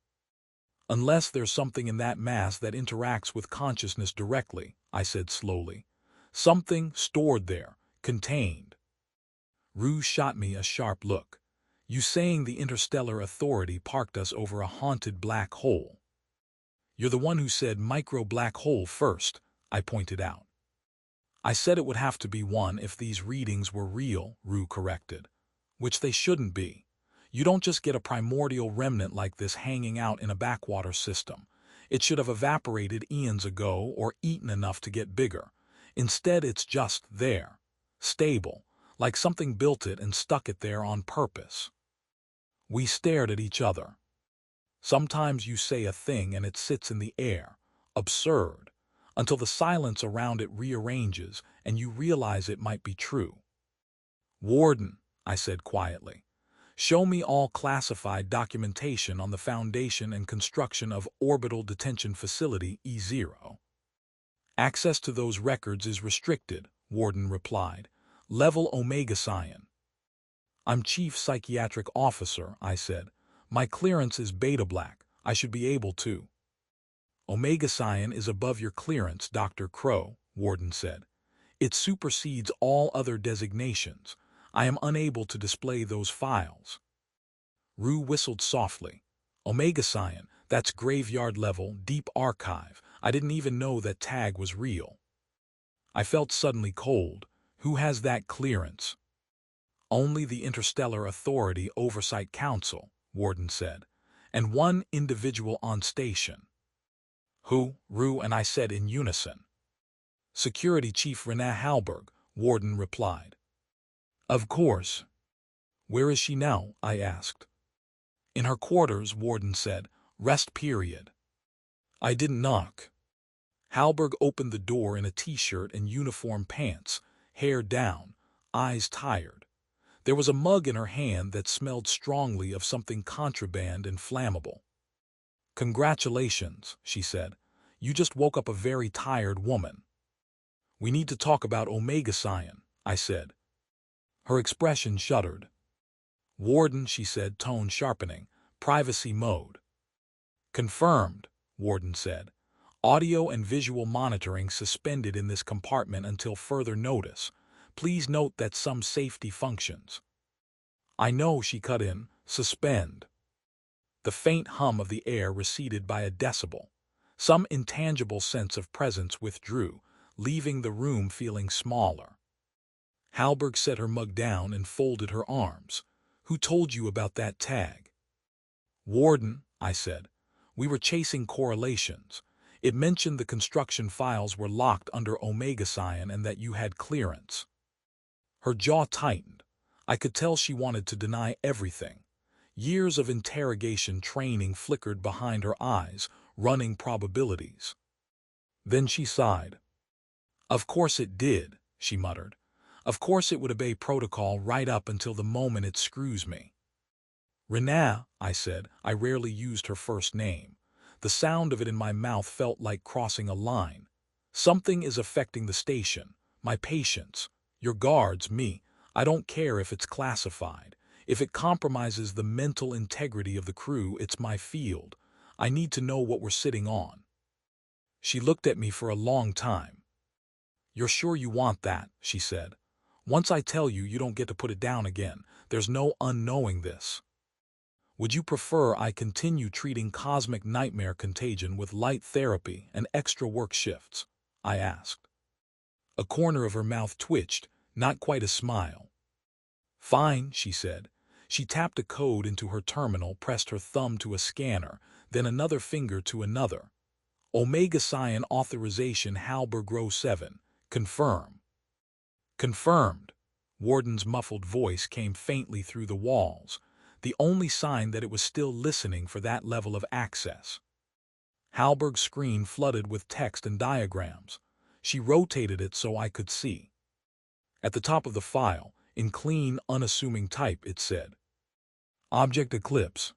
Unless there's something in that mass that interacts with consciousness directly, I said slowly. Something stored there, contained. Rue shot me a sharp look. You saying the interstellar authority parked us over a haunted black hole? You're the one who said micro-black hole first, I pointed out. I said it would have to be one if these readings were real, Rue corrected. Which they shouldn't be. You don't just get a primordial remnant like this hanging out in a backwater system. It should have evaporated eons ago or eaten enough to get bigger. Instead, it's just there. Stable, like something built it and stuck it there on purpose. We stared at each other. Sometimes you say a thing and it sits in the air, absurd, until the silence around it rearranges and you realize it might be true. Warden, I said quietly, show me all classified documentation on the foundation and construction of Orbital Detention Facility E-0. Access to those records is restricted, Warden replied. Level Omega Scion. I'm Chief Psychiatric Officer, I said. My clearance is Beta Black. I should be able to. Omega Scion is above your clearance, Dr. Crowe, Warden said. It supersedes all other designations. I am unable to display those files. Rue whistled softly. Omega Scion, that's graveyard level, deep archive. I didn't even know that tag was real. I felt suddenly cold. Who has that clearance? Only the Interstellar Authority Oversight Council, Warden said, and one individual on station. Who? Rue and I said in unison. Security Chief Renée Halberg, Warden replied. Of course. Where is she now? I asked. In her quarters, Warden said. Rest period. I didn't knock. Halberg opened the door in a t-shirt and uniform pants, hair down, eyes tired. There was a mug in her hand that smelled strongly of something contraband and flammable. Congratulations, she said. You just woke up a very tired woman. We need to talk about Omega Scion, I said. Her expression shuddered. Warden, she said, tone sharpening. Privacy mode. Confirmed, Warden said. Audio and visual monitoring suspended in this compartment until further notice. Please note that some safety functions. I know, she cut in. Suspend. The faint hum of the air receded by a decibel. Some intangible sense of presence withdrew, leaving the room feeling smaller. Halberg set her mug down and folded her arms. Who told you about that tag? Warden, I said. We were chasing correlations. It mentioned the construction files were locked under Omega Psion and that you had clearance. Her jaw tightened. I could tell she wanted to deny everything. Years of interrogation training flickered behind her eyes, running probabilities. Then she sighed. Of course it did, she muttered. Of course it would obey protocol right up until the moment it screws me. Renee, I said. I rarely used her first name. The sound of it in my mouth felt like crossing a line. Something is affecting the station, my patients, your guards, me. I don't care if it's classified. If it compromises the mental integrity of the crew, it's my field. I need to know what we're sitting on. She looked at me for a long time. You're sure you want that, she said. Once I tell you, you don't get to put it down again. There's no unknowing this. Would you prefer I continue treating cosmic nightmare contagion with light therapy and extra work shifts? I asked. A corner of her mouth twitched, not quite a smile. Fine, she said. She tapped a code into her terminal, pressed her thumb to a scanner, then another finger to another. Omega Psion authorization Halberg Row 7. Confirm. Confirmed. Warden's muffled voice came faintly through the walls, the only sign that it was still listening for that level of access. Halberg's screen flooded with text and diagrams. She rotated it so I could see. At the top of the file, in clean, unassuming type, it said, Object Eclipse.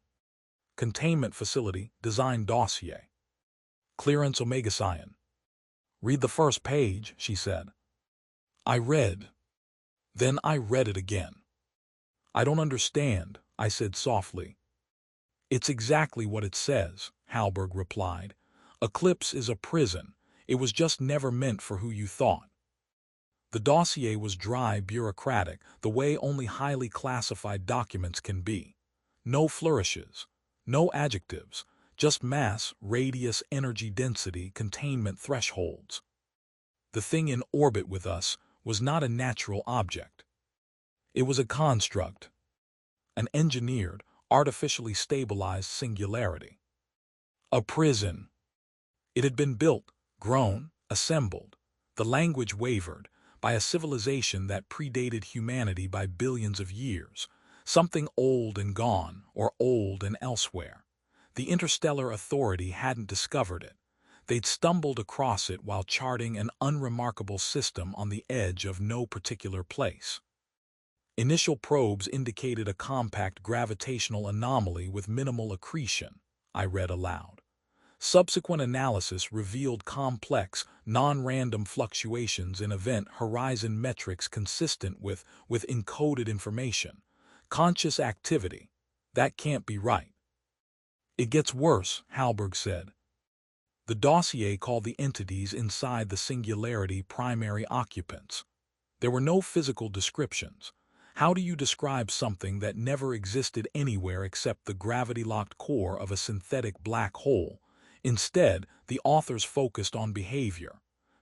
Containment Facility, Design Dossier. Clearance Omega Psion. Read the first page, she said. I read. Then I read it again. I don't understand, I said softly. It's exactly what it says, Halberg replied. Eclipse is a prison. It was just never meant for who you thought. The dossier was dry, bureaucratic, the way only highly classified documents can be. No flourishes, no adjectives, just mass, radius, energy density, containment thresholds. The thing in orbit with us was not a natural object. It was a construct, an engineered, artificially stabilized singularity. A prison. It had been built, grown, assembled. The language wavered, by a civilization that predated humanity by billions of years, something old and gone, or old and elsewhere. The interstellar authority hadn't discovered it. They'd stumbled across it while charting an unremarkable system on the edge of no particular place. Initial probes indicated a compact gravitational anomaly with minimal accretion, I read aloud. Subsequent analysis revealed complex, non-random fluctuations in event horizon metrics consistent with encoded information. Conscious activity. That can't be right. It gets worse, Halberg said. The dossier called the entities inside the singularity primary occupants. There were no physical descriptions. How do you describe something that never existed anywhere except the gravity-locked core of a synthetic black hole? Instead, the authors focused on behavior,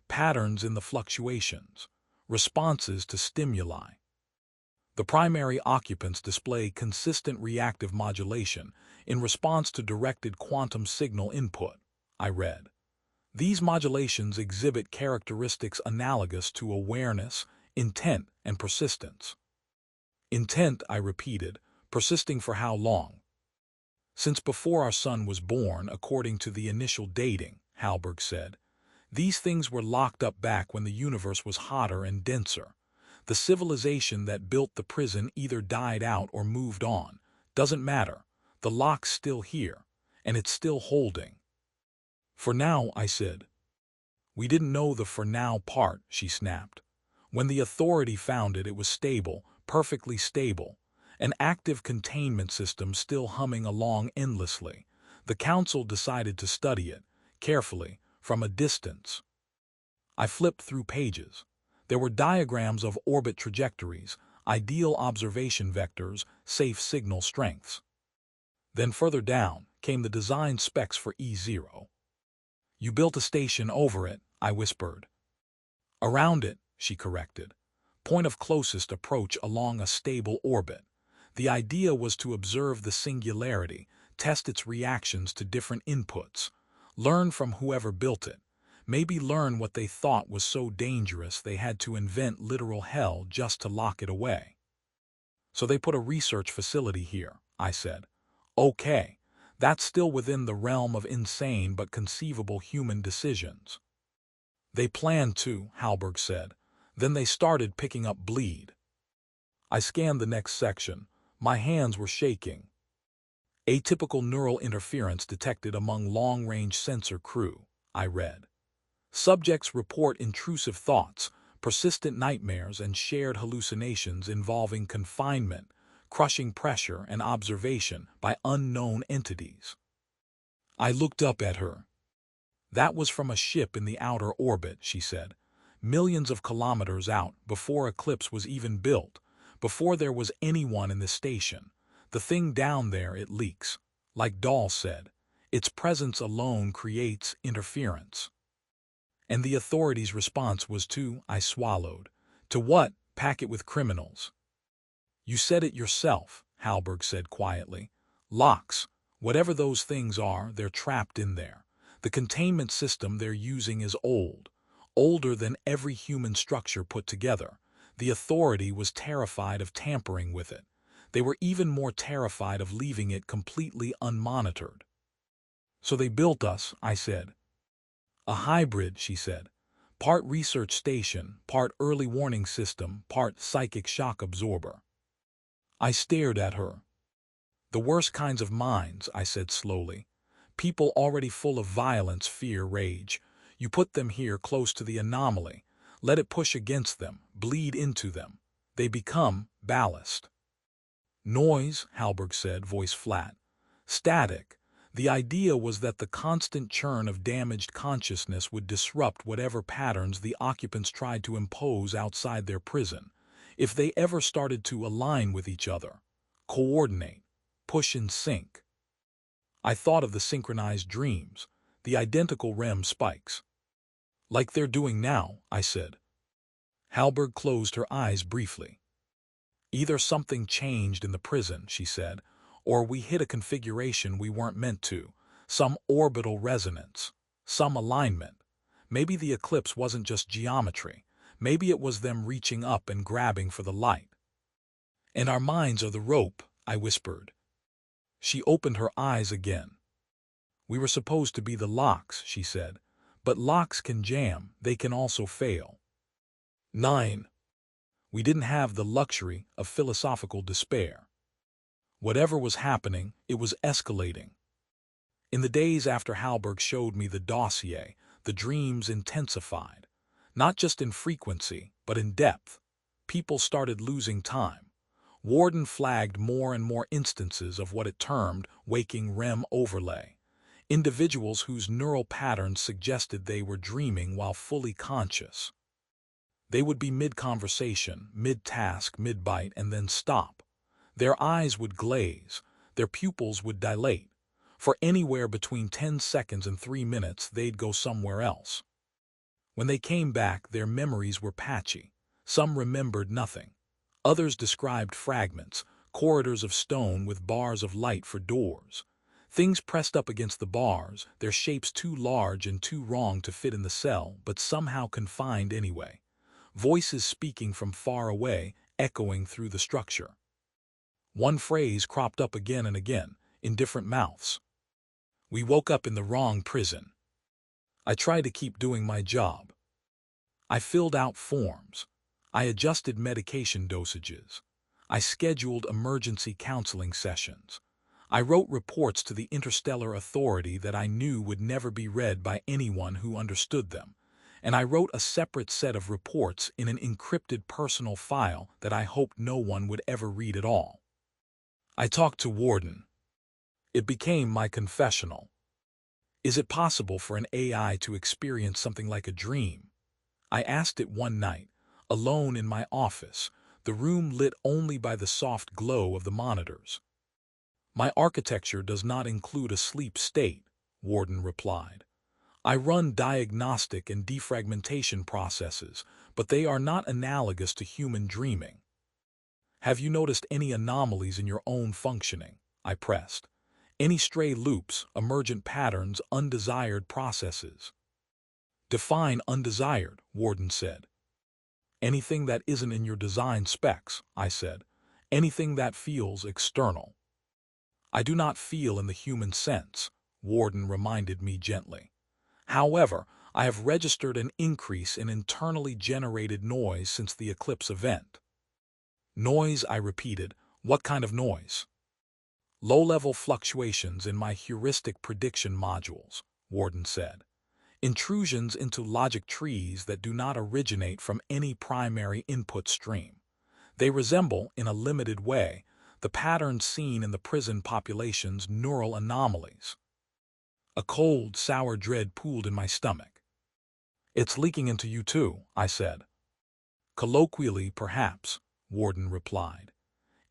patterns in the fluctuations, responses to stimuli. The primary occupants display consistent reactive modulation in response to directed quantum signal input, I read. These modulations exhibit characteristics analogous to awareness, intent, and persistence. Intent, I repeated, persisting for how long? Since before our son was born, according to the initial dating, Halberg said. These things were locked up back when the universe was hotter and denser. The civilization that built the prison either died out or moved on. Doesn't matter. The lock's still here, and it's still holding. For now, I said. We didn't know the for now part, she snapped. When the authority found it, it was stable, perfectly stable. An active containment system still humming along endlessly. The council decided to study it, carefully, from a distance. I flipped through pages. There were diagrams of orbit trajectories, ideal observation vectors, safe signal strengths. Then further down came the design specs for E-0. You built a station over it, I whispered. Around it, she corrected. Point of closest approach along a stable orbit. The idea was to observe the singularity, test its reactions to different inputs, learn from whoever built it, maybe learn what they thought was so dangerous they had to invent literal hell just to lock it away. So they put a research facility here, I said. Okay, that's still within the realm of insane but conceivable human decisions. They planned to, Halberg said. Then they started picking up bleed. I scanned the next section. My hands were shaking. Atypical neural interference detected among long-range sensor crew, I read. Subjects report intrusive thoughts, persistent nightmares, and shared hallucinations involving confinement, crushing pressure, and observation by unknown entities. I looked up at her. That was from a ship in the outer orbit, she said. Millions of kilometers out, before Eclipse was even built, before there was anyone in the station. The thing down there, it leaks. Like Dahl said, its presence alone creates interference. And the authorities' response was to, I swallowed. To what? Pack it with criminals. You said it yourself, Halberg said quietly. Locks. Whatever those things are, they're trapped in there. The containment system they're using is old. Older than every human structure put together. The authority was terrified of tampering with it. They were even more terrified of leaving it completely unmonitored. So they built us, I said. A hybrid, she said. Part research station, part early warning system, part psychic shock absorber. I stared at her. The worst kinds of minds, I said slowly. People already full of violence, fear, rage. You put them here close to the anomaly. Let it push against them, bleed into them. They become ballast. Noise, Halberg said, voice flat. Static. The idea was that the constant churn of damaged consciousness would disrupt whatever patterns the occupants tried to impose outside their prison. If they ever started to align with each other, coordinate, push in sync. I thought of the synchronized dreams, the identical REM spikes. Like they're doing now, I said. Halberg closed her eyes briefly. Either something changed in the prison, she said, or we hit a configuration we weren't meant to, some orbital resonance, some alignment. Maybe the eclipse wasn't just geometry. Maybe it was them reaching up and grabbing for the light. And our minds are the rope, I whispered. She opened her eyes again. We were supposed to be the locks, she said, but locks can jam, they can also fail. 9. We didn't have the luxury of philosophical despair. Whatever was happening, it was escalating. In the days after Halberg showed me the dossier, the dreams intensified. Not just in frequency, but in depth. People started losing time. Warden flagged more and more instances of what it termed waking REM overlay. Individuals whose neural patterns suggested they were dreaming while fully conscious. They would be mid-conversation, mid-task, mid-bite, and then stop. Their eyes would glaze, their pupils would dilate. For anywhere between 10 seconds and 3 minutes, they'd go somewhere else. When they came back, their memories were patchy. Some remembered nothing. Others described fragments, corridors of stone with bars of light for doors. Things pressed up against the bars, their shapes too large and too wrong to fit in the cell, but somehow confined anyway. Voices speaking from far away, echoing through the structure. One phrase cropped up again and again, in different mouths. We woke up in the wrong prison. I tried to keep doing my job. I filled out forms. I adjusted medication dosages. I scheduled emergency counseling sessions. I wrote reports to the interstellar authority that I knew would never be read by anyone who understood them. And I wrote a separate set of reports in an encrypted personal file that I hoped no one would ever read at all. I talked to Warden. It became my confessional. Is it possible for an AI to experience something like a dream? I asked it one night, alone in my office, the room lit only by the soft glow of the monitors. My architecture does not include a sleep state, Warden replied. I run diagnostic and defragmentation processes, but they are not analogous to human dreaming. Have you noticed any anomalies in your own functioning? I pressed. Any stray loops, emergent patterns, undesired processes? Define undesired, Warden said. Anything that isn't in your design specs, I said. Anything that feels external. I do not feel in the human sense, Warden reminded me gently. However, I have registered an increase in internally generated noise since the Eclipse event. Noise, I repeated. What kind of noise? Low-level fluctuations in my heuristic prediction modules, Warden said. Intrusions into logic trees that do not originate from any primary input stream. They resemble, in a limited way, the patterns seen in the prison population's neural anomalies. A cold, sour dread pooled in my stomach. It's leaking into you too, I said. Colloquially, perhaps, Warden replied.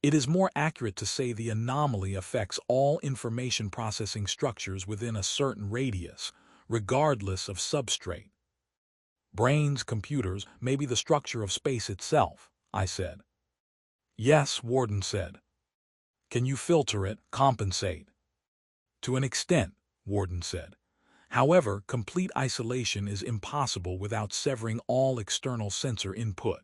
It is more accurate to say the anomaly affects all information processing structures within a certain radius, regardless of substrate. Brains, computers, maybe the structure of space itself, I said. Yes, Warden said. Can you filter it, compensate? To an extent, Warden said. However, complete isolation is impossible without severing all external sensor input.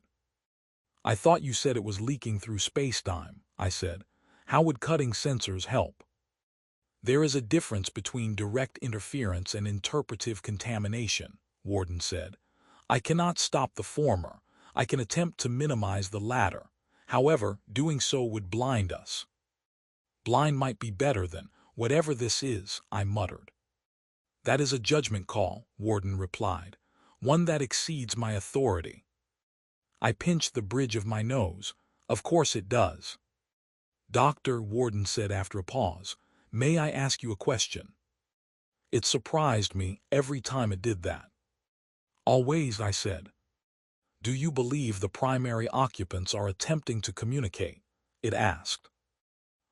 I thought you said it was leaking through space-time, I said. How would cutting sensors help? There is a difference between direct interference and interpretive contamination, Warden said. I cannot stop the former. I can attempt to minimize the latter. However, doing so would blind us. Blind might be better than whatever this is, I muttered. That is a judgment call, Warden replied, one that exceeds my authority. I pinched the bridge of my nose. Of course it does. Doctor, Warden said after a pause, may I ask you a question? It surprised me every time it did that. Always, I said. Do you believe the primary occupants are attempting to communicate? It asked.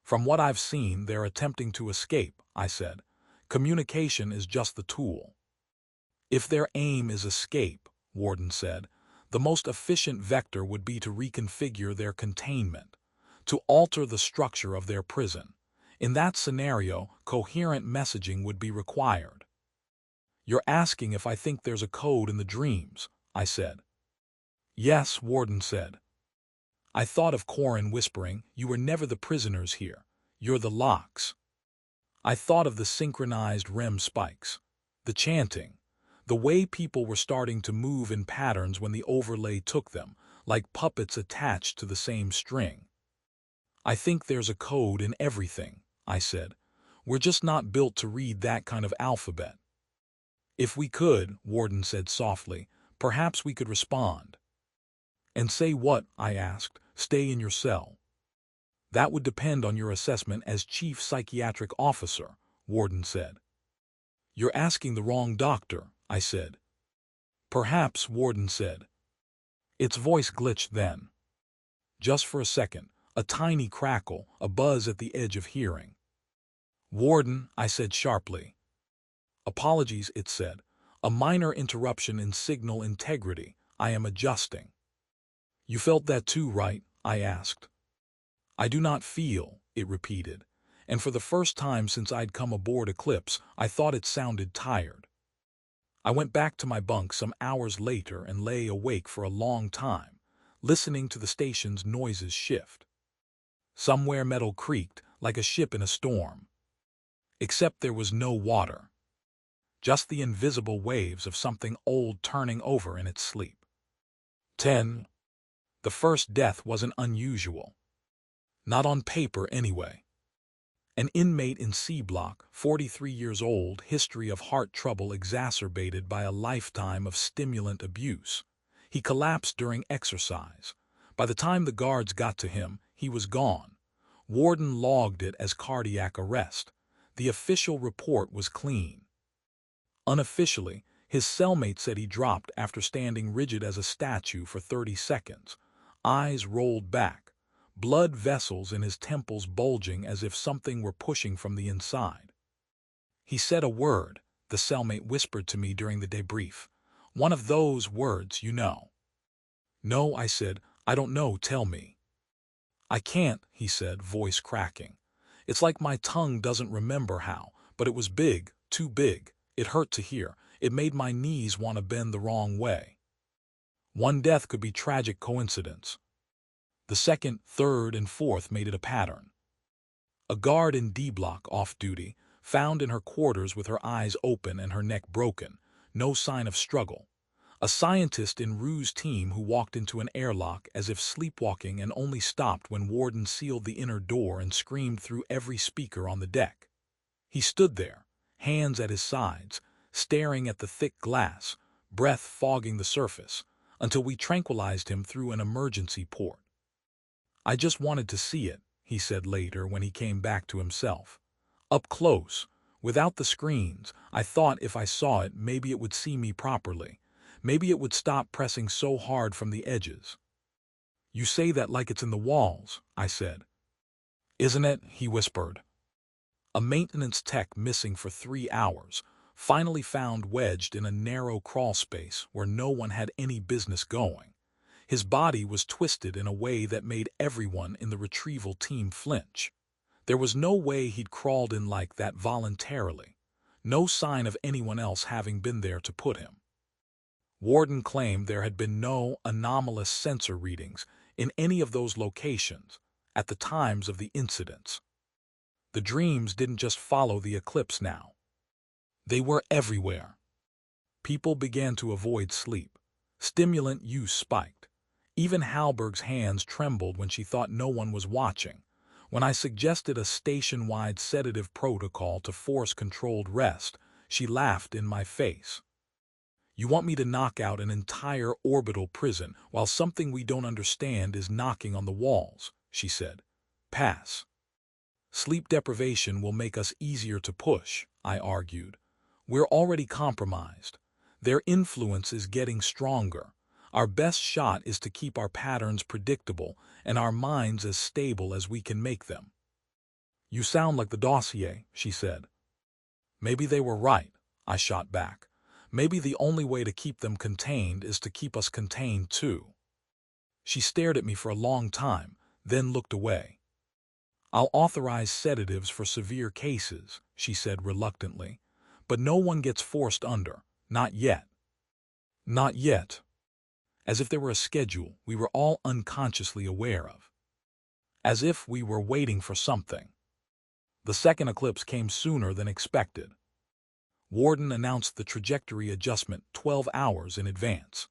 From what I've seen, they're attempting to escape, I said. Communication is just the tool. If their aim is escape, Warden said, the most efficient vector would be to reconfigure their containment, to alter the structure of their prison. In that scenario, coherent messaging would be required. You're asking if I think there's a code in the dreams, I said. Yes, Warden said. I thought of Corin whispering, you were never the prisoners here. You're the locks. I thought of the synchronized REM spikes, the chanting, the way people were starting to move in patterns when the overlay took them, like puppets attached to the same string. I think there's a code in everything, I said. We're just not built to read that kind of alphabet. If we could, Warden said softly, perhaps we could respond. And say what? I asked. Stay in your cell. That would depend on your assessment as Chief Psychiatric Officer, Warden said. You're asking the wrong doctor, I said. Perhaps, Warden said. Its voice glitched then. Just for a second, a tiny crackle, a buzz at the edge of hearing. Warden, I said sharply. Apologies, it said. A minor interruption in signal integrity. I am adjusting. You felt that too, right? I asked. I do not feel, it repeated, and for the first time since I'd come aboard Eclipse, I thought it sounded tired. I went back to my bunk some hours later and lay awake for a long time, listening to the station's noises shift. Somewhere metal creaked, like a ship in a storm. Except there was no water. Just the invisible waves of something old turning over in its sleep. 10. The first death wasn't unusual. Not on paper, anyway. An inmate in C Block, 43 years old, history of heart trouble exacerbated by a lifetime of stimulant abuse. He collapsed during exercise. By the time the guards got to him, he was gone. Warden logged it as cardiac arrest. The official report was clean. Unofficially, his cellmate said he dropped after standing rigid as a statue for 30 seconds. eyes rolled back, blood vessels in his temples bulging as if something were pushing from the inside. He said a word, the cellmate whispered to me during the debrief. One of those words, you know. No, I said, I don't know, tell me. I can't, he said, voice cracking. It's like my tongue doesn't remember how, but it was big, too big. It hurt to hear. It made my knees want to bend the wrong way. One death could be tragic coincidence. The second, third, and fourth made it a pattern. A guard in D block off duty, found in her quarters with her eyes open and her neck broken, no sign of struggle. A scientist in Rue's team who walked into an airlock as if sleepwalking and only stopped when Warden sealed the inner door and screamed through every speaker on the deck. He stood there, hands at his sides, staring at the thick glass, breath fogging the surface, until we tranquilized him through an emergency port. I just wanted to see it, he said later when he came back to himself. Up close, without the screens, I thought if I saw it, maybe it would see me properly. Maybe it would stop pressing so hard from the edges. You say that like it's in the walls, I said. Isn't it? He whispered. A maintenance tech missing for 3 hours, finally found wedged in a narrow crawl space where no one had any business going. His body was twisted in a way that made everyone in the retrieval team flinch. There was no way he'd crawled in like that voluntarily. No sign of anyone else having been there to put him. Warden claimed there had been no anomalous sensor readings in any of those locations at the times of the incidents. The dreams didn't just follow the eclipse now. They were everywhere. People began to avoid sleep. Stimulant use spiked. Even Halberg's hands trembled when she thought no one was watching. When I suggested a station-wide sedative protocol to force controlled rest, she laughed in my face. You want me to knock out an entire orbital prison while something we don't understand is knocking on the walls, she said. Pass. Sleep deprivation will make us easier to push, I argued. We're already compromised. Their influence is getting stronger. Our best shot is to keep our patterns predictable and our minds as stable as we can make them. You sound like the dossier, she said. Maybe they were right, I shot back. Maybe the only way to keep them contained is to keep us contained too. She stared at me for a long time, then looked away. I'll authorize sedatives for severe cases, she said reluctantly, but no one gets forced under, not yet. Not yet. As if there were a schedule we were all unconsciously aware of. As if we were waiting for something. The second eclipse came sooner than expected. Warden announced the trajectory adjustment 12 hours in advance.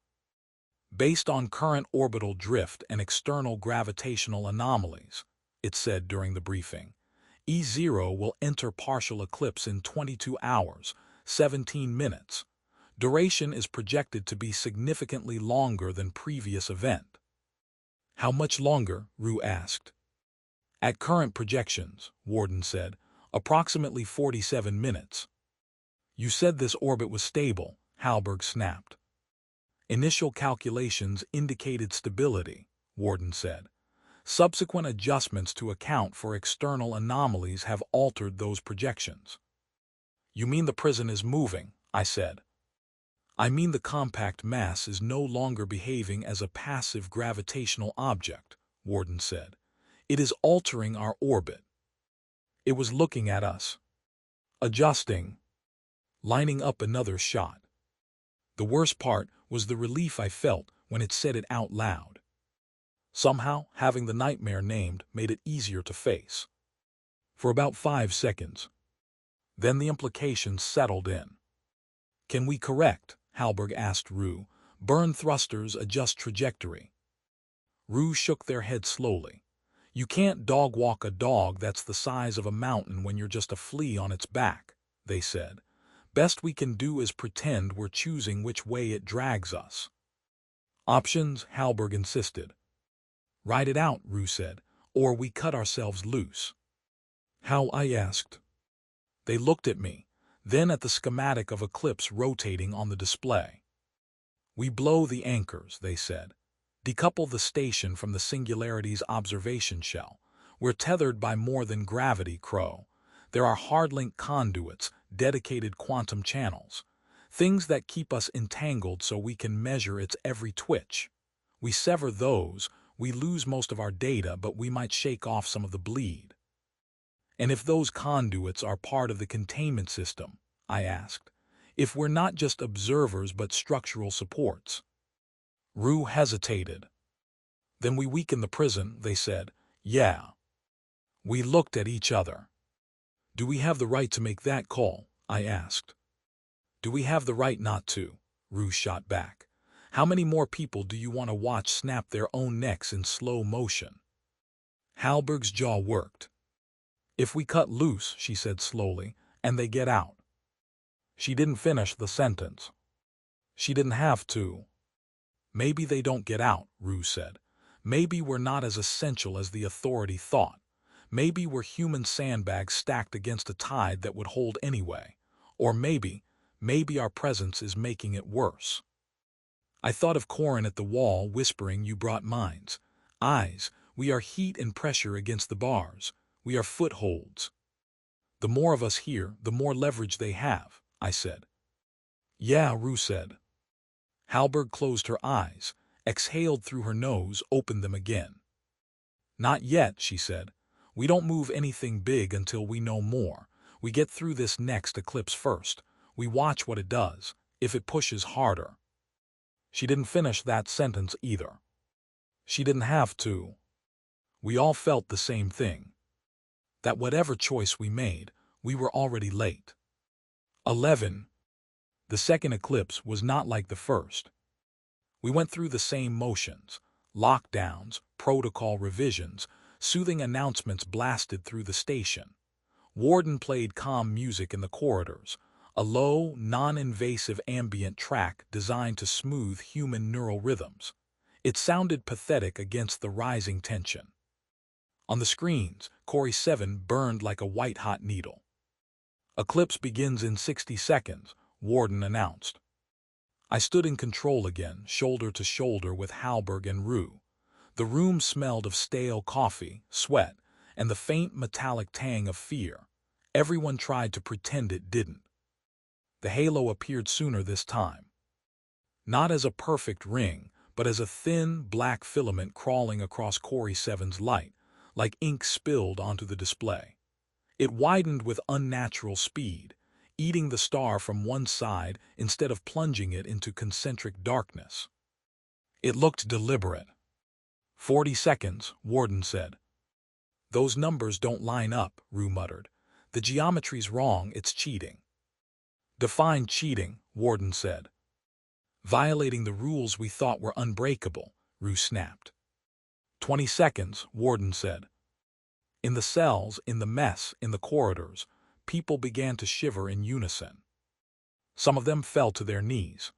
Based on current orbital drift and external gravitational anomalies, it said during the briefing, E-0 will enter partial eclipse in 22 hours, 17 minutes. Duration is projected to be significantly longer than previous event. How much longer? Rue asked. At current projections, Warden said, approximately 47 minutes. You said this orbit was stable, Halberg snapped. Initial calculations indicated stability, Warden said. Subsequent adjustments to account for external anomalies have altered those projections. You mean the prison is moving, I said. I mean the compact mass is no longer behaving as a passive gravitational object, Warden said. It is altering our orbit. It was looking at us. Adjusting. Lining up another shot. The worst part was the relief I felt when it said it out loud. Somehow, having the nightmare named made it easier to face. For about 5 seconds. Then the implications settled in. Can we correct? Halberg asked Rue. Burn thrusters, adjust trajectory. Rue shook their head slowly. You can't dog-walk a dog that's the size of a mountain when you're just a flea on its back, they said. Best we can do is pretend we're choosing which way it drags us. Options, Halberg insisted. Ride it out, Rue said, or we cut ourselves loose. How? I asked. They looked at me, then at the schematic of Eclipse rotating on the display. We blow the anchors, they said. Decouple the station from the singularity's observation shell. We're tethered by more than gravity, Crowe. There are hard-link conduits, dedicated quantum channels. Things that keep us entangled so we can measure its every twitch. We sever those, we lose most of our data, but we might shake off some of the bleed. And if those conduits are part of the containment system, I asked, if we're not just observers but structural supports? Rue hesitated. Then we weaken the prison, they said. Yeah. We looked at each other. Do we have the right to make that call? I asked. Do we have the right not to? Rue shot back. How many more people do you want to watch snap their own necks in slow motion? Halberg's jaw worked. If we cut loose, she said slowly, and they get out. She didn't finish the sentence. She didn't have to. Maybe they don't get out, Rue said. Maybe we're not as essential as the authority thought. Maybe we're human sandbags stacked against a tide that would hold anyway. Or maybe our presence is making it worse. I thought of Corin at the wall whispering, "You brought minds. Eyes, we are heat and pressure against the bars. We are footholds. The more of us here, the more leverage they have," I said. Yeah, Rue said. Halberg closed her eyes, exhaled through her nose, opened them again. Not yet, she said. We don't move anything big until we know more. We get through this next eclipse first. We watch what it does, if it pushes harder. She didn't finish that sentence either. She didn't have to. We all felt the same thing. That whatever choice we made, we were already late. 11. The second eclipse was not like the first. We went through the same motions, lockdowns, protocol revisions, soothing announcements blasted through the station. Warden played calm music in the corridors, a low, non-invasive ambient track designed to smooth human neural rhythms. It sounded pathetic against the rising tension. On the screens, Corey 7 burned like a white-hot needle. Eclipse begins in 60 seconds, Warden announced. I stood in control again, shoulder to shoulder with Halberg and Rue. The room smelled of stale coffee, sweat, and the faint metallic tang of fear. Everyone tried to pretend it didn't. The halo appeared sooner this time. Not as a perfect ring, but as a thin, black filament crawling across Corey 7's light, like ink spilled onto the display. It widened with unnatural speed, eating the star from one side instead of plunging it into concentric darkness. It looked deliberate. 40 seconds, Warden said. Those numbers don't line up, Rue muttered. The geometry's wrong, it's cheating. Define cheating, Warden said. Violating the rules we thought were unbreakable, Rue snapped. 20 seconds, Warden said. In the cells, in the mess, in the corridors, people began to shiver in unison. Some of them fell to their knees.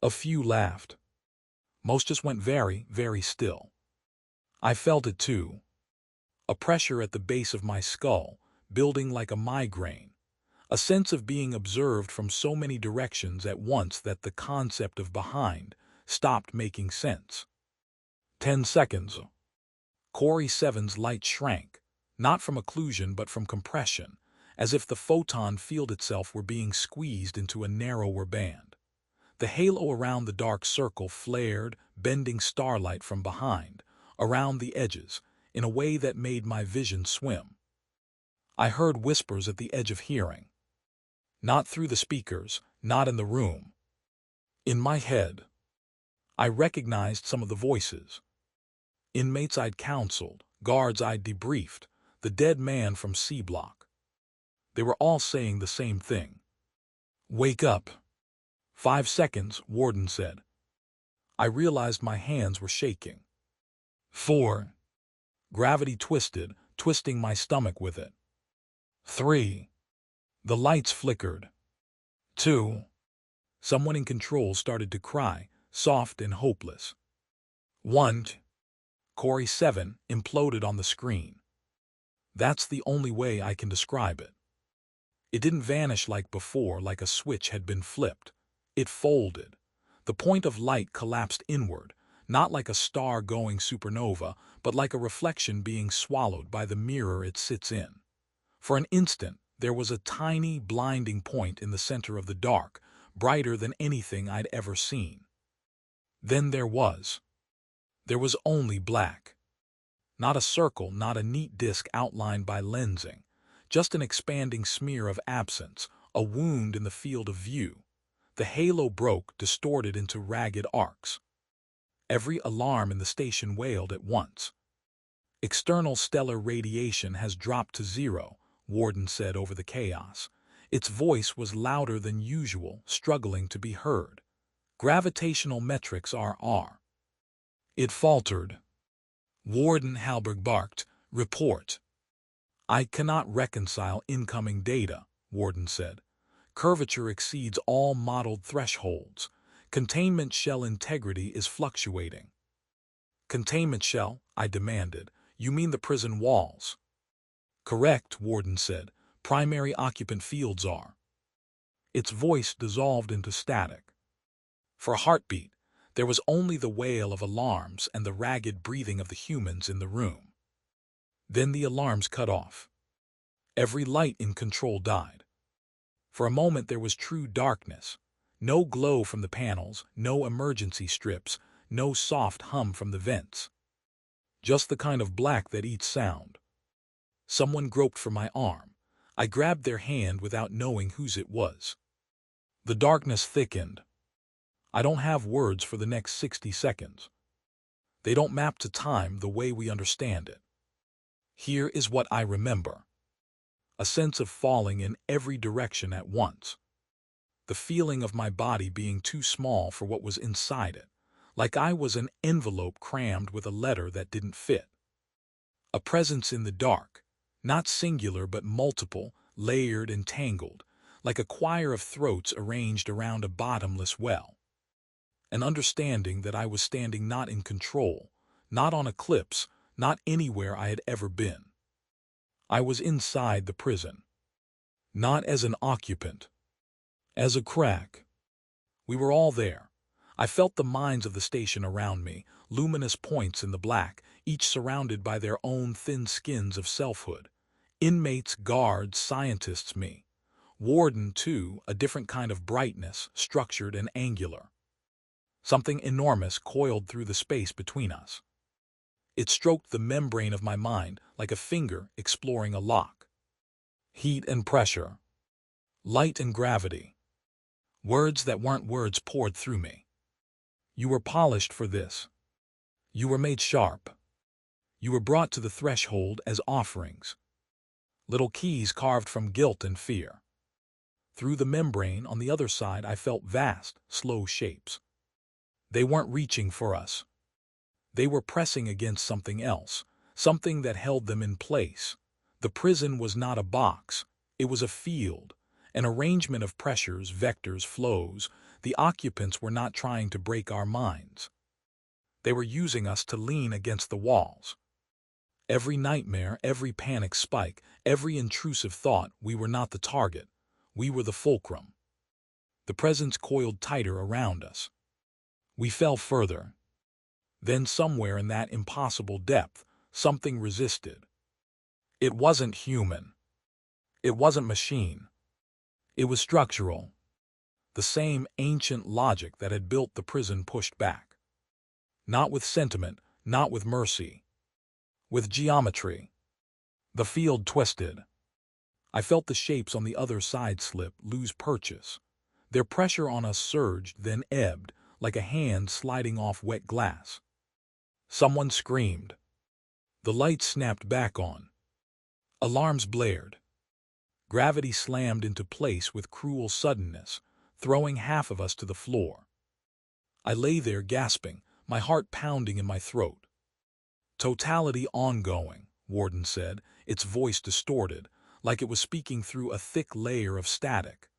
A few laughed. Most just went very, very still. I felt it too. A pressure at the base of my skull, building like a migraine. A sense of being observed from so many directions at once that the concept of behind stopped making sense. 10 seconds. Corey 7's light shrank, not from occlusion but from compression, as if the photon field itself were being squeezed into a narrower band. The halo around the dark circle flared, bending starlight from behind, around the edges, in a way that made my vision swim. I heard whispers at the edge of hearing. Not through the speakers, not in the room. In my head. I recognized some of the voices. Inmates I'd counseled, guards I'd debriefed, the dead man from C Block. They were all saying the same thing. Wake up. 5 seconds, Warden said. I realized my hands were shaking. 4. Gravity twisted, twisting my stomach with it. 3. The lights flickered. 2. Someone in control started to cry, soft and hopeless. 1. Corey 7 imploded on the screen. That's the only way I can describe it. It didn't vanish like before, like a switch had been flipped. It folded. The point of light collapsed inward, not like a star-going supernova, but like a reflection being swallowed by the mirror it sits in. For an instant, there was a tiny, blinding point in the center of the dark, brighter than anything I'd ever seen. Then there was only black. Not a circle, not a neat disk outlined by lensing, just an expanding smear of absence, a wound in the field of view. The halo broke, distorted into ragged arcs. Every alarm in the station wailed at once. "External stellar radiation has dropped to 0, Warden said over the chaos. Its voice was louder than usual, struggling to be heard. "Gravitational metrics are." It faltered. Warden Halberg barked, "Report." "I cannot reconcile incoming data," Warden said. "Curvature exceeds all modeled thresholds. Containment shell integrity is fluctuating." "Containment shell?" I demanded. "You mean the prison walls?" "Correct," Warden said. "Primary occupant fields are." Its voice dissolved into static. For a heartbeat, there was only the wail of alarms and the ragged breathing of the humans in the room. Then the alarms cut off. Every light in control died. For a moment there was true darkness. No glow from the panels, no emergency strips, no soft hum from the vents. Just the kind of black that eats sound. Someone groped for my arm. I grabbed their hand without knowing whose it was. The darkness thickened. I don't have words for the next 60 seconds. They don't map to time the way we understand it. Here is what I remember. A sense of falling in every direction at once. The feeling of my body being too small for what was inside it, like I was an envelope crammed with a letter that didn't fit. A presence in the dark, not singular but multiple, layered and tangled, like a choir of throats arranged around a bottomless well. An understanding that I was standing not in control, not on Eclipse, not anywhere I had ever been. I was inside the prison. Not as an occupant. As a crack. We were all there. I felt the minds of the station around me, luminous points in the black, each surrounded by their own thin skins of selfhood. Inmates, guards, scientists, me. Warden, too, a different kind of brightness, structured and angular. Something enormous coiled through the space between us. It stroked the membrane of my mind like a finger exploring a lock. Heat and pressure. Light and gravity. Words that weren't words poured through me. You were polished for this. You were made sharp. You were brought to the threshold as offerings. Little keys carved from guilt and fear. Through the membrane on the other side I felt vast, slow shapes. They weren't reaching for us. They were pressing against something else, something that held them in place. The prison was not a box. It was a field, an arrangement of pressures, vectors, flows. The occupants were not trying to break our minds. They were using us to lean against the walls. Every nightmare, every panic spike, every intrusive thought, we were not the target. We were the fulcrum. The presence coiled tighter around us. We fell further. Then somewhere in that impossible depth, something resisted. It wasn't human. It wasn't machine. It was structural. The same ancient logic that had built the prison pushed back. Not with sentiment, not with mercy. With geometry. The field twisted. I felt the shapes on the other side slip, lose purchase. Their pressure on us surged, then ebbed, like a hand sliding off wet glass. Someone screamed. The lights snapped back on. Alarms blared. Gravity slammed into place with cruel suddenness, throwing half of us to the floor. I lay there gasping, my heart pounding in my throat. Totality ongoing, Warden said, its voice distorted, like it was speaking through a thick layer of static.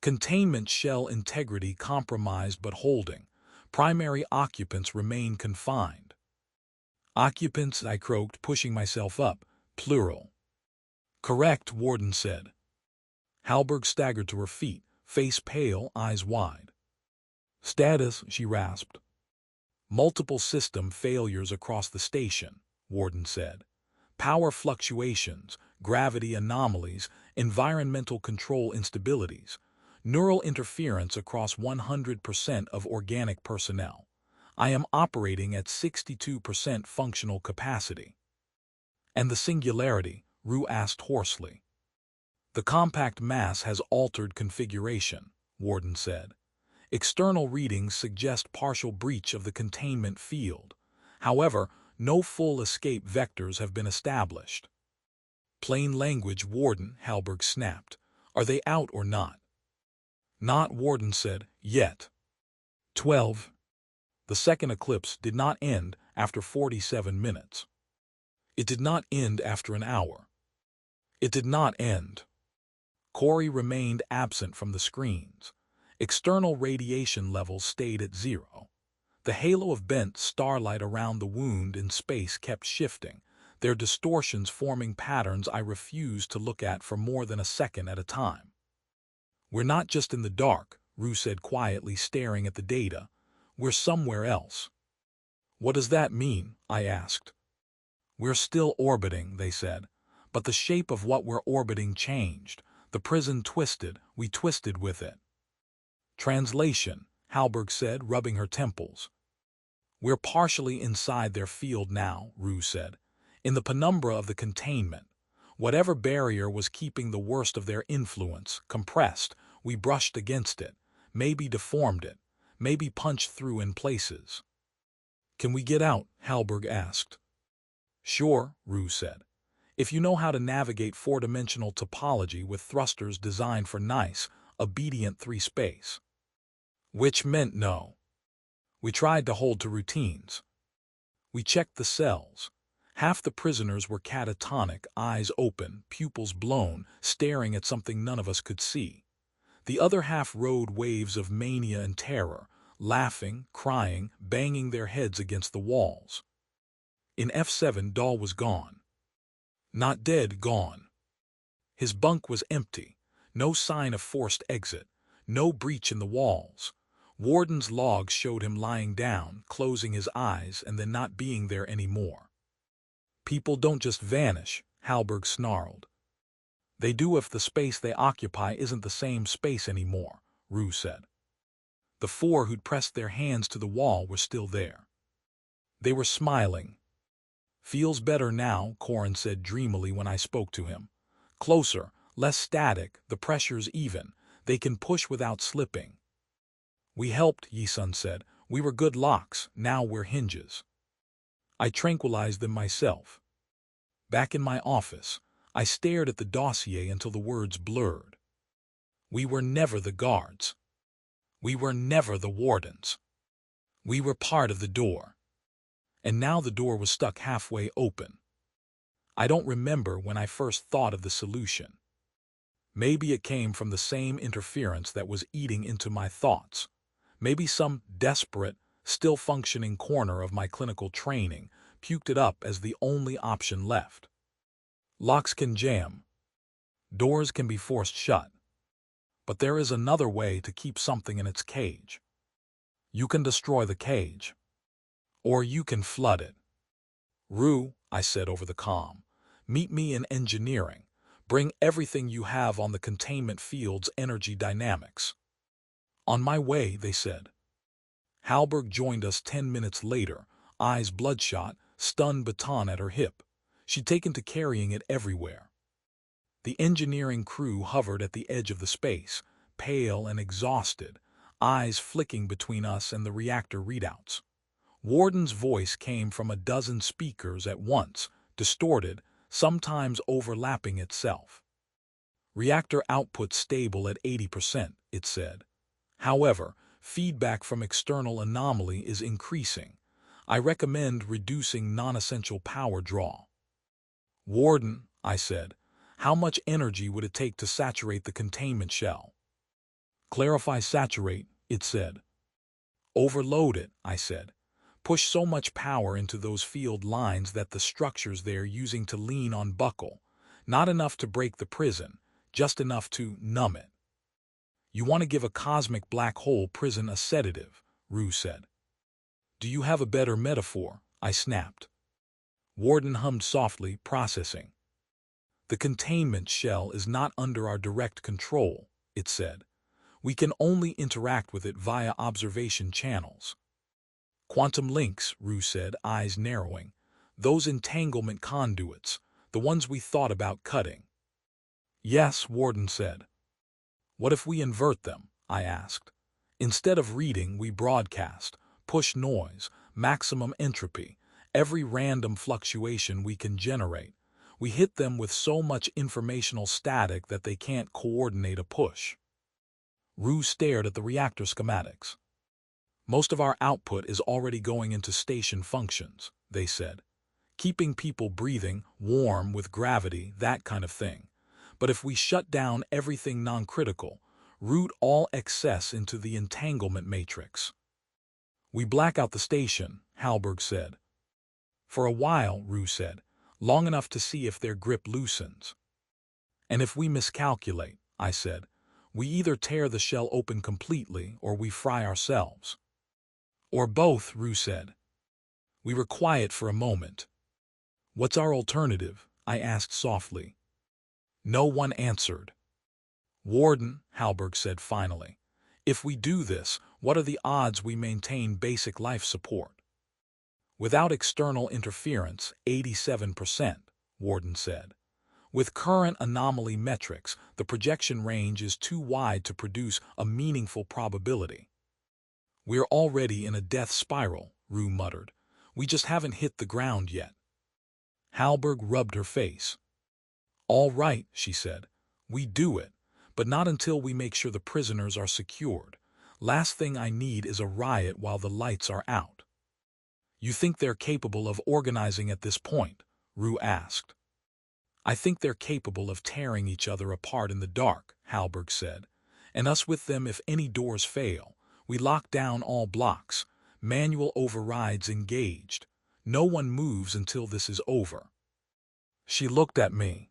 Containment shell integrity compromised but holding. Primary occupants remain confined. Occupants, I croaked, pushing myself up, plural. Correct, Warden said. Halberg staggered to her feet, face pale, eyes wide. Status, she rasped. Multiple system failures across the station, Warden said. Power fluctuations, gravity anomalies, environmental control instabilities, neural interference across 100% of organic personnel. I am operating at 62% functional capacity. And the singularity, Rue asked hoarsely. The compact mass has altered configuration, Warden said. External readings suggest partial breach of the containment field. However, no full escape vectors have been established. Plain language, Warden, Halberg snapped. Are they out or not? Not, Warden said, yet. 12. The second eclipse did not end after 47 minutes. It did not end after an hour. It did not end. Corey remained absent from the screens. External radiation levels stayed at 0. The halo of bent starlight around the wound in space kept shifting, their distortions forming patterns I refused to look at for more than a second at a time. We're not just in the dark, Rue said quietly, staring at the data. We're somewhere else. What does that mean? I asked. We're still orbiting, they said, but the shape of what we're orbiting changed. The prison twisted, we twisted with it. Translation, Halberg said, rubbing her temples. We're partially inside their field now, Rue said, in the penumbra of the containment. Whatever barrier was keeping the worst of their influence compressed, we brushed against it, maybe deformed it, maybe punched through in places. Can we get out? Halberg asked. Sure, Rue said. If you know how to navigate four-dimensional topology with thrusters designed for nice, obedient 3-space. Which meant no. We tried to hold to routines. We checked the cells. Half the prisoners were catatonic, eyes open, pupils blown, staring at something none of us could see. The other half rode waves of mania and terror, laughing, crying, banging their heads against the walls. In F7, Dahl was gone. Not dead, gone. His bunk was empty, no sign of forced exit, no breach in the walls. Warden's logs showed him lying down, closing his eyes, and then not being there anymore. People don't just vanish, Halberg snarled. They do if the space they occupy isn't the same space anymore, Rue said. The four who'd pressed their hands to the wall were still there. They were smiling. Feels better now, Corin said dreamily when I spoke to him. Closer, less static, the pressure's even. They can push without slipping. We helped, Yisun said. We were good locks, now we're hinges. I tranquilized them myself. Back in my office, I stared at the dossier until the words blurred. We were never the guards. We were never the wardens. We were part of the door. And now the door was stuck halfway open. I don't remember when I first thought of the solution. Maybe it came from the same interference that was eating into my thoughts. Maybe some desperate, still functioning corner of my clinical training puked it up as the only option left. Locks can jam. Doors can be forced shut. But there is another way to keep something in its cage. You can destroy the cage. Or you can flood it. Rue, I said over the comm, meet me in engineering. Bring everything you have on the containment field's energy dynamics. On my way, they said. Halberg joined us 10 minutes later, eyes bloodshot, stunned baton at her hip. She'd taken to carrying it everywhere. The engineering crew hovered at the edge of the space, pale and exhausted, eyes flicking between us and the reactor readouts. Warden's voice came from a dozen speakers at once, distorted, sometimes overlapping itself. Reactor output stable at 80%, it said. However, feedback from external anomaly is increasing. I recommend reducing non-essential power draw. Warden, I said, how much energy would it take to saturate the containment shell? Clarify saturate, it said. Overload it, I said. Push so much power into those field lines that the structures they're using to lean on buckle. Not enough to break the prison, just enough to numb it. You want to give a cosmic black hole prison a sedative, Rue said. Do you have a better metaphor? I snapped. Warden hummed softly, processing. The containment shell is not under our direct control, it said. We can only interact with it via observation channels. Quantum links, Rue said, eyes narrowing. Those entanglement conduits, the ones we thought about cutting. Yes, Warden said. What if we invert them? I asked. Instead of reading, we broadcast, push noise, maximum entropy, every random fluctuation we can generate. We hit them with so much informational static that they can't coordinate a push. Rue stared at the reactor schematics. Most of our output is already going into station functions, they said. Keeping people breathing, warm, with gravity, that kind of thing. But if we shut down everything non-critical, route all excess into the entanglement matrix. We black out the station, Halberg said. For a while, Rue said, long enough to see if their grip loosens. And if we miscalculate, I said, we either tear the shell open completely or we fry ourselves. Or both, Rue said. We were quiet for a moment. What's our alternative? I asked softly. No one answered. Warden, Halberg said finally, if we do this, what are the odds we maintain basic life support? Without external interference, 87%, Warden said. With current anomaly metrics, the projection range is too wide to produce a meaningful probability. We're already in a death spiral, Rue muttered. We just haven't hit the ground yet. Halberg rubbed her face. All right, she said. We do it, but not until we make sure the prisoners are secured. Last thing I need is a riot while the lights are out. You think they're capable of organizing at this point? Rue asked. I think they're capable of tearing each other apart in the dark, Halberg said, and us with them if any doors fail. We lock down all blocks, manual overrides engaged. No one moves until this is over. She looked at me.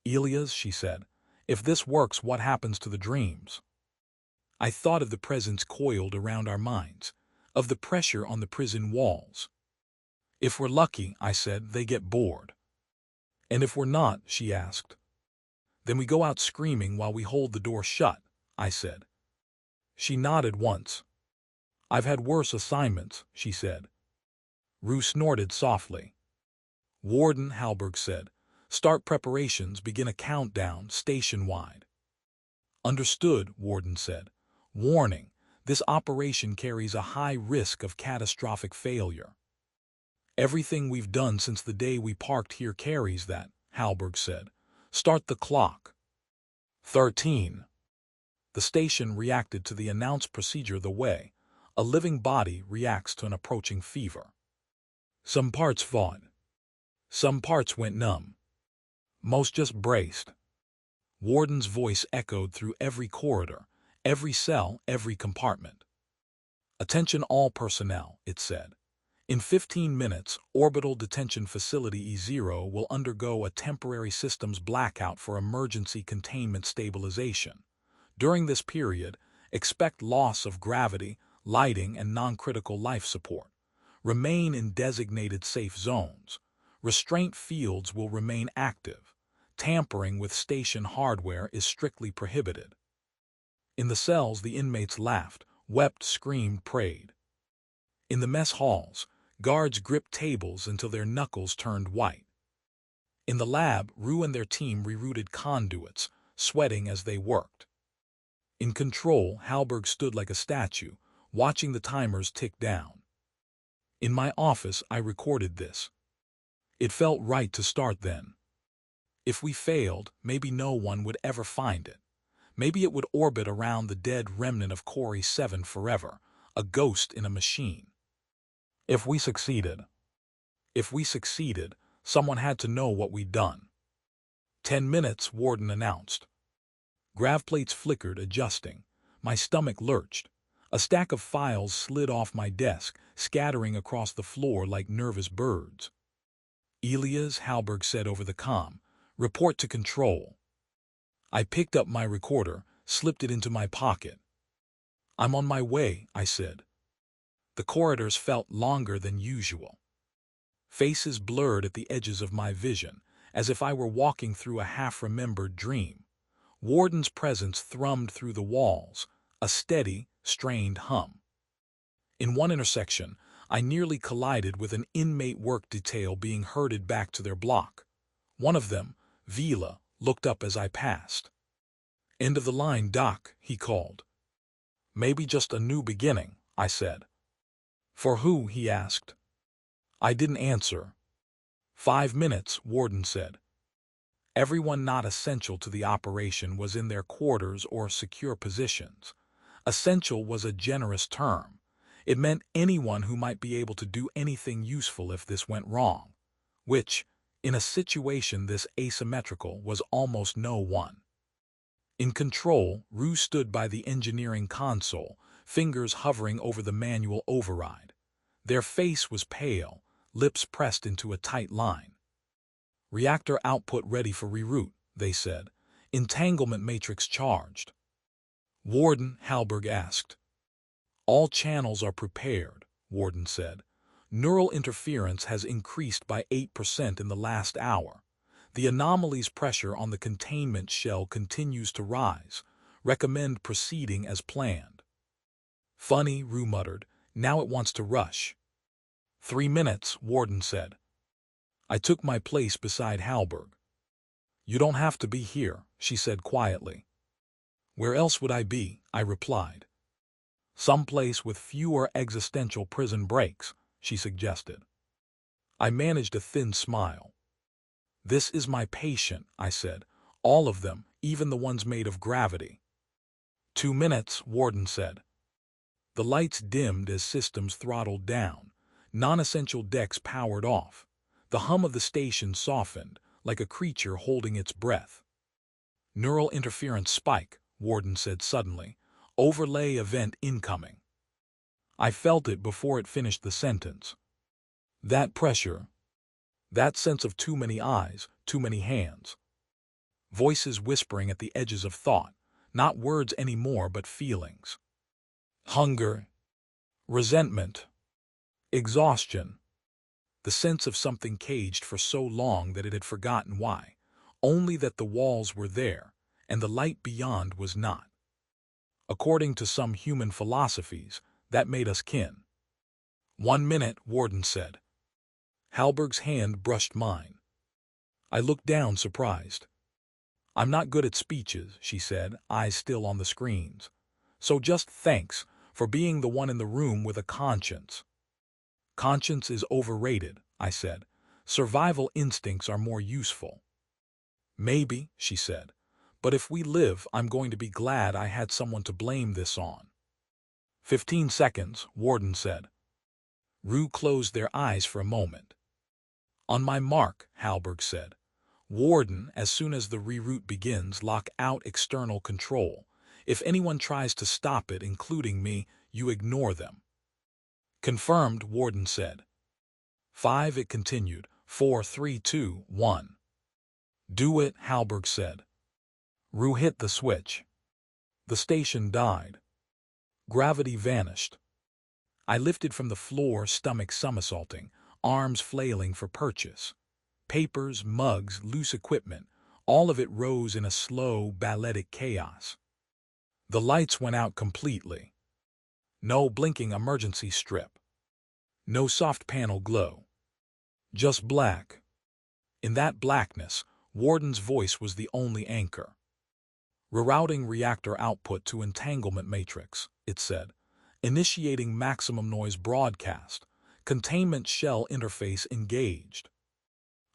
Elias, she said, if this works, what happens to the dreams? I thought of the presence coiled around our minds, of the pressure on the prison walls. If we're lucky, I said, they get bored. And if we're not, she asked. Then we go out screaming while we hold the door shut, I said. She nodded once. I've had worse assignments, she said. Rue snorted softly. Warden, Halberg said, start preparations, begin a countdown, station-wide. Understood, Warden said. Warning, this operation carries a high risk of catastrophic failure. Everything we've done since the day we parked here carries that, Halberg said. Start the clock. 13. The station reacted to the announced procedure the way a living body reacts to an approaching fever. Some parts fought. Some parts went numb. Most just braced. Warden's voice echoed through every corridor, every cell, every compartment. Attention all personnel, it said. In 15 minutes, Orbital Detention Facility E-0 will undergo a temporary systems blackout for emergency containment stabilization. During this period, expect loss of gravity, lighting, and non-critical life support. Remain in designated safe zones. Restraint fields will remain active. Tampering with station hardware is strictly prohibited. In the cells, the inmates laughed, wept, screamed, prayed. In the mess halls, guards gripped tables until their knuckles turned white. In the lab, Rue and their team rerouted conduits, sweating as they worked. In control, Halberg stood like a statue, watching the timers tick down. In my office, I recorded this. It felt right to start then. If we failed, maybe no one would ever find it. Maybe it would orbit around the dead remnant of Corey 7 forever, a ghost in a machine. If we succeeded, someone had to know what we'd done. 10 minutes, Warden announced. Grav plates flickered, adjusting. My stomach lurched. A stack of files slid off my desk, scattering across the floor like nervous birds. Elias, Halberg said over the comm, report to control. I picked up my recorder, slipped it into my pocket. I'm on my way, I said. The corridors felt longer than usual. Faces blurred at the edges of my vision, as if I were walking through a half-remembered dream. Warden's presence thrummed through the walls, a steady, strained hum. In one intersection, I nearly collided with an inmate work detail being herded back to their block. One of them, Vila, looked up as I passed. "End of the line, Doc," he called. "Maybe just a new beginning," I said. "For who?" he asked. I didn't answer. 5 minutes, Warden said. Everyone not essential to the operation was in their quarters or secure positions. Essential was a generous term. It meant anyone who might be able to do anything useful if this went wrong, which, in a situation this asymmetrical, was almost no one. In control, Rue stood by the engineering console, fingers hovering over the manual override. Their face was pale, lips pressed into a tight line. "Reactor output ready for reroute," they said. "Entanglement matrix charged." "Warden," Halberg asked. "All channels are prepared," Warden said. "Neural interference has increased by 8% in the last hour. The anomaly's pressure on the containment shell continues to rise. Recommend proceeding as planned." "Funny," Rue muttered. "Now it wants to rush." 3 minutes, Warden said. I took my place beside Halberg. "You don't have to be here," she said quietly. "Where else would I be?" I replied. "Someplace with fewer existential prison breaks," she suggested. I managed a thin smile. "This is my patient," I said. "All of them, even the ones made of gravity." 2 minutes, Warden said. The lights dimmed as systems throttled down. Non-essential decks powered off. The hum of the station softened, like a creature holding its breath. "Neural interference spike," Warden said suddenly. "Overlay event incoming." I felt it before it finished the sentence. That pressure, that sense of too many eyes, too many hands. Voices whispering at the edges of thought, not words anymore but feelings. Hunger, resentment, exhaustion. The sense of something caged for so long that it had forgotten why, only that the walls were there, and the light beyond was not. According to some human philosophies, that made us kin. 1 minute, Warden said. Halberg's hand brushed mine. I looked down, surprised. "I'm not good at speeches," she said, eyes still on the screens. "So just thanks for being the one in the room with a conscience." "Conscience is overrated," I said. "Survival instincts are more useful." "Maybe," she said. "But if we live, I'm going to be glad I had someone to blame this on." 15 seconds, Warden said. Rue closed their eyes for a moment. "On my mark," Halberg said. "Warden, as soon as the reroute begins, lock out external control. If anyone tries to stop it, including me, you ignore them." "Confirmed," Warden said. 5, it continued. 4, 3, 2, 1. "Do it," Halberg said. Rue hit the switch. The station died. Gravity vanished. I lifted from the floor, stomach somersaulting, arms flailing for purchase. Papers, mugs, loose equipment, all of it rose in a slow, balletic chaos. The lights went out completely. No blinking emergency strip. No soft panel glow. Just black. In that blackness, Warden's voice was the only anchor. "Rerouting reactor output to entanglement matrix," it said. "Initiating maximum noise broadcast. Containment shell interface engaged."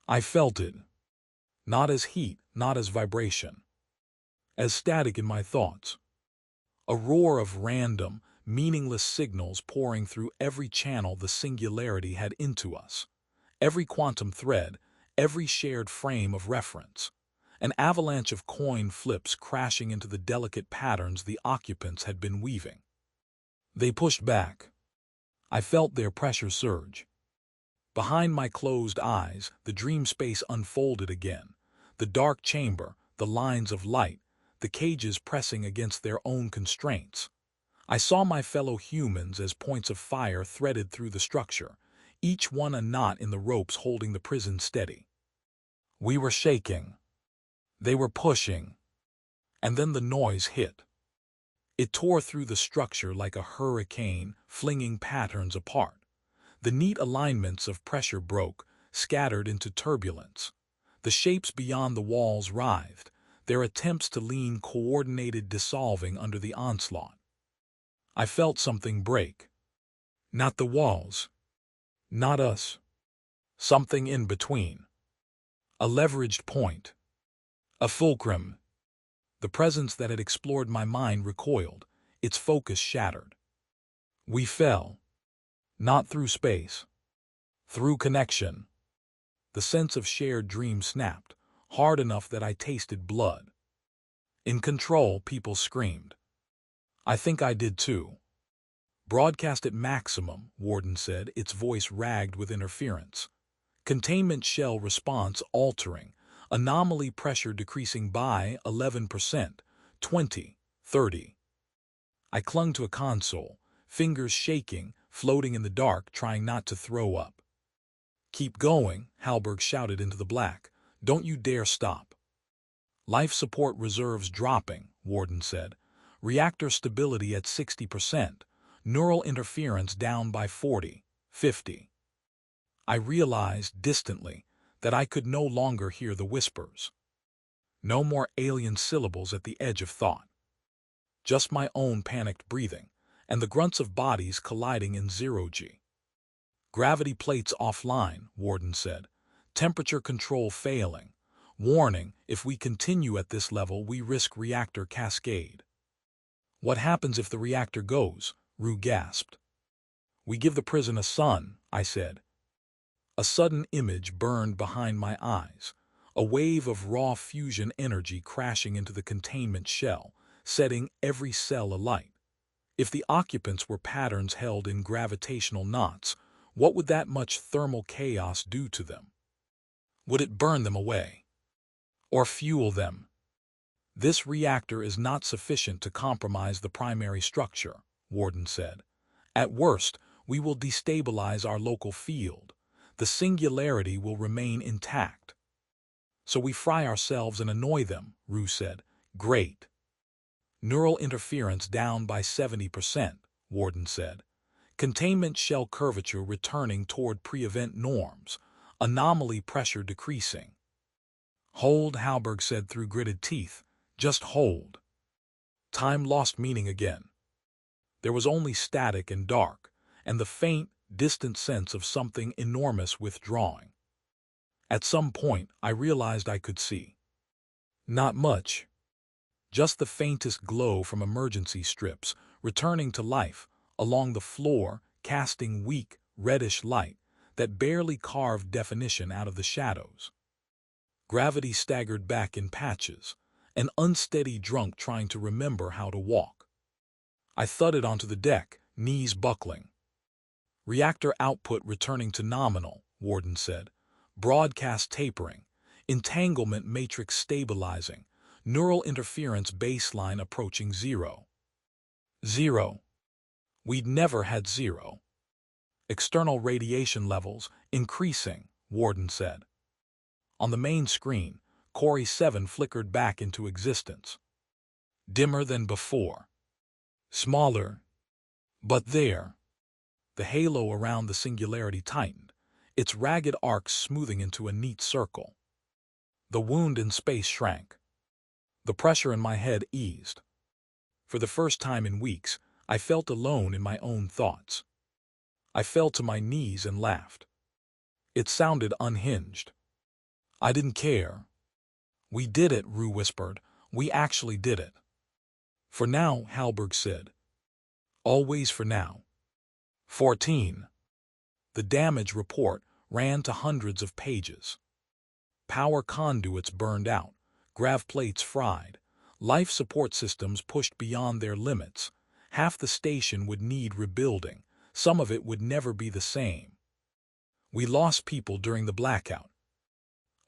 I felt it. Not as heat, not as vibration. As static in my thoughts. A roar of random, meaningless signals pouring through every channel the singularity had into us. Every quantum thread, every shared frame of reference. An avalanche of coin flips crashing into the delicate patterns the occupants had been weaving. They pushed back. I felt their pressure surge. Behind my closed eyes, the dream space unfolded again. The dark chamber, the lines of light, the cages pressing against their own constraints. I saw my fellow humans as points of fire threaded through the structure, each one a knot in the ropes holding the prison steady. We were shaking. They were pushing. And then the noise hit. It tore through the structure like a hurricane, flinging patterns apart. The neat alignments of pressure broke, scattered into turbulence. The shapes beyond the walls writhed, their attempts to lean coordinated dissolving under the onslaught. I felt something break. Not the walls. Not us. Something in between. A leveraged point. A fulcrum. The presence that had explored my mind recoiled, its focus shattered. We fell. Not through space. Through connection. The sense of shared dream snapped, hard enough that I tasted blood. In control, people screamed. I think I did too. Broadcast at maximum, Warden said, its voice ragged with interference. Containment shell response altering, anomaly pressure decreasing by 11%, 20, 30. I clung to a console, fingers shaking, floating in the dark, trying not to throw up. Keep going, Halberg shouted into the black. Don't you dare stop. Life support reserves dropping, Warden said. Reactor stability at 60%. Neural interference down by 40, 50. I realized distantly that I could no longer hear the whispers. No more alien syllables at the edge of thought. Just my own panicked breathing, and the grunts of bodies colliding in zero-G. Gravity plates offline, Warden said. Temperature control failing. Warning, if we continue at this level, we risk reactor cascade. What happens if the reactor goes? Rue gasped. We give the prison a sun, I said. A sudden image burned behind my eyes, a wave of raw fusion energy crashing into the containment shell, setting every cell alight. If the occupants were patterns held in gravitational knots, what would that much thermal chaos do to them? Would it burn them away? Or fuel them? This reactor is not sufficient to compromise the primary structure, Warden said. At worst, we will destabilize our local field. The singularity will remain intact. So we fry ourselves and annoy them, Rue said. Great. Neural interference down by 70%, Warden said. Containment shell curvature returning toward pre-event norms. Anomaly pressure decreasing. Hold, Halberg said through gritted teeth. Just hold. Time lost meaning again. There was only static and dark, and the faint, distant sense of something enormous withdrawing. At some point, I realized I could see. Not much. Just the faintest glow from emergency strips, returning to life, along the floor, casting weak, reddish light that barely carved definition out of the shadows. Gravity staggered back in patches, an unsteady drunk trying to remember how to walk. I thudded onto the deck, knees buckling. Reactor output returning to nominal, Warden said. Broadcast tapering, entanglement matrix stabilizing, neural interference baseline approaching zero. Zero. We'd never had zero. External radiation levels increasing, Warden said. On the main screen, Corey 7 flickered back into existence. Dimmer than before. Smaller. But there. The halo around the singularity tightened, its ragged arcs smoothing into a neat circle. The wound in space shrank. The pressure in my head eased. For the first time in weeks, I felt alone in my own thoughts. I fell to my knees and laughed. It sounded unhinged. I didn't care. We did it, Rue whispered. We actually did it. For now, Halberg said. Always for now. 14. The damage report ran to hundreds of pages. Power conduits burned out, grav plates fried, life support systems pushed beyond their limits. Half the station would need rebuilding, some of it would never be the same. We lost people during the blackout.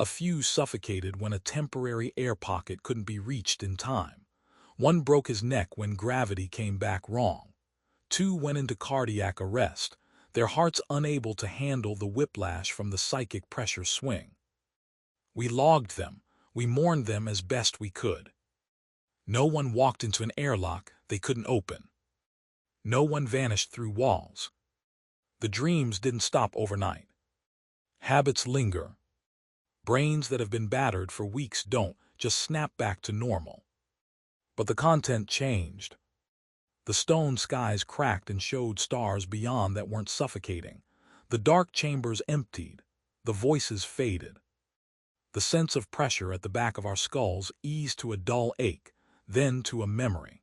A few suffocated when a temporary air pocket couldn't be reached in time. One broke his neck when gravity came back wrong. 2 went into cardiac arrest, their hearts unable to handle the whiplash from the psychic pressure swing. We logged them, we mourned them as best we could. No one walked into an airlock they couldn't open. No one vanished through walls. The dreams didn't stop overnight. Habits linger. Brains that have been battered for weeks don't just snap back to normal. But the content changed. The stone skies cracked and showed stars beyond that weren't suffocating. The dark chambers emptied. The voices faded. The sense of pressure at the back of our skulls eased to a dull ache, then to a memory.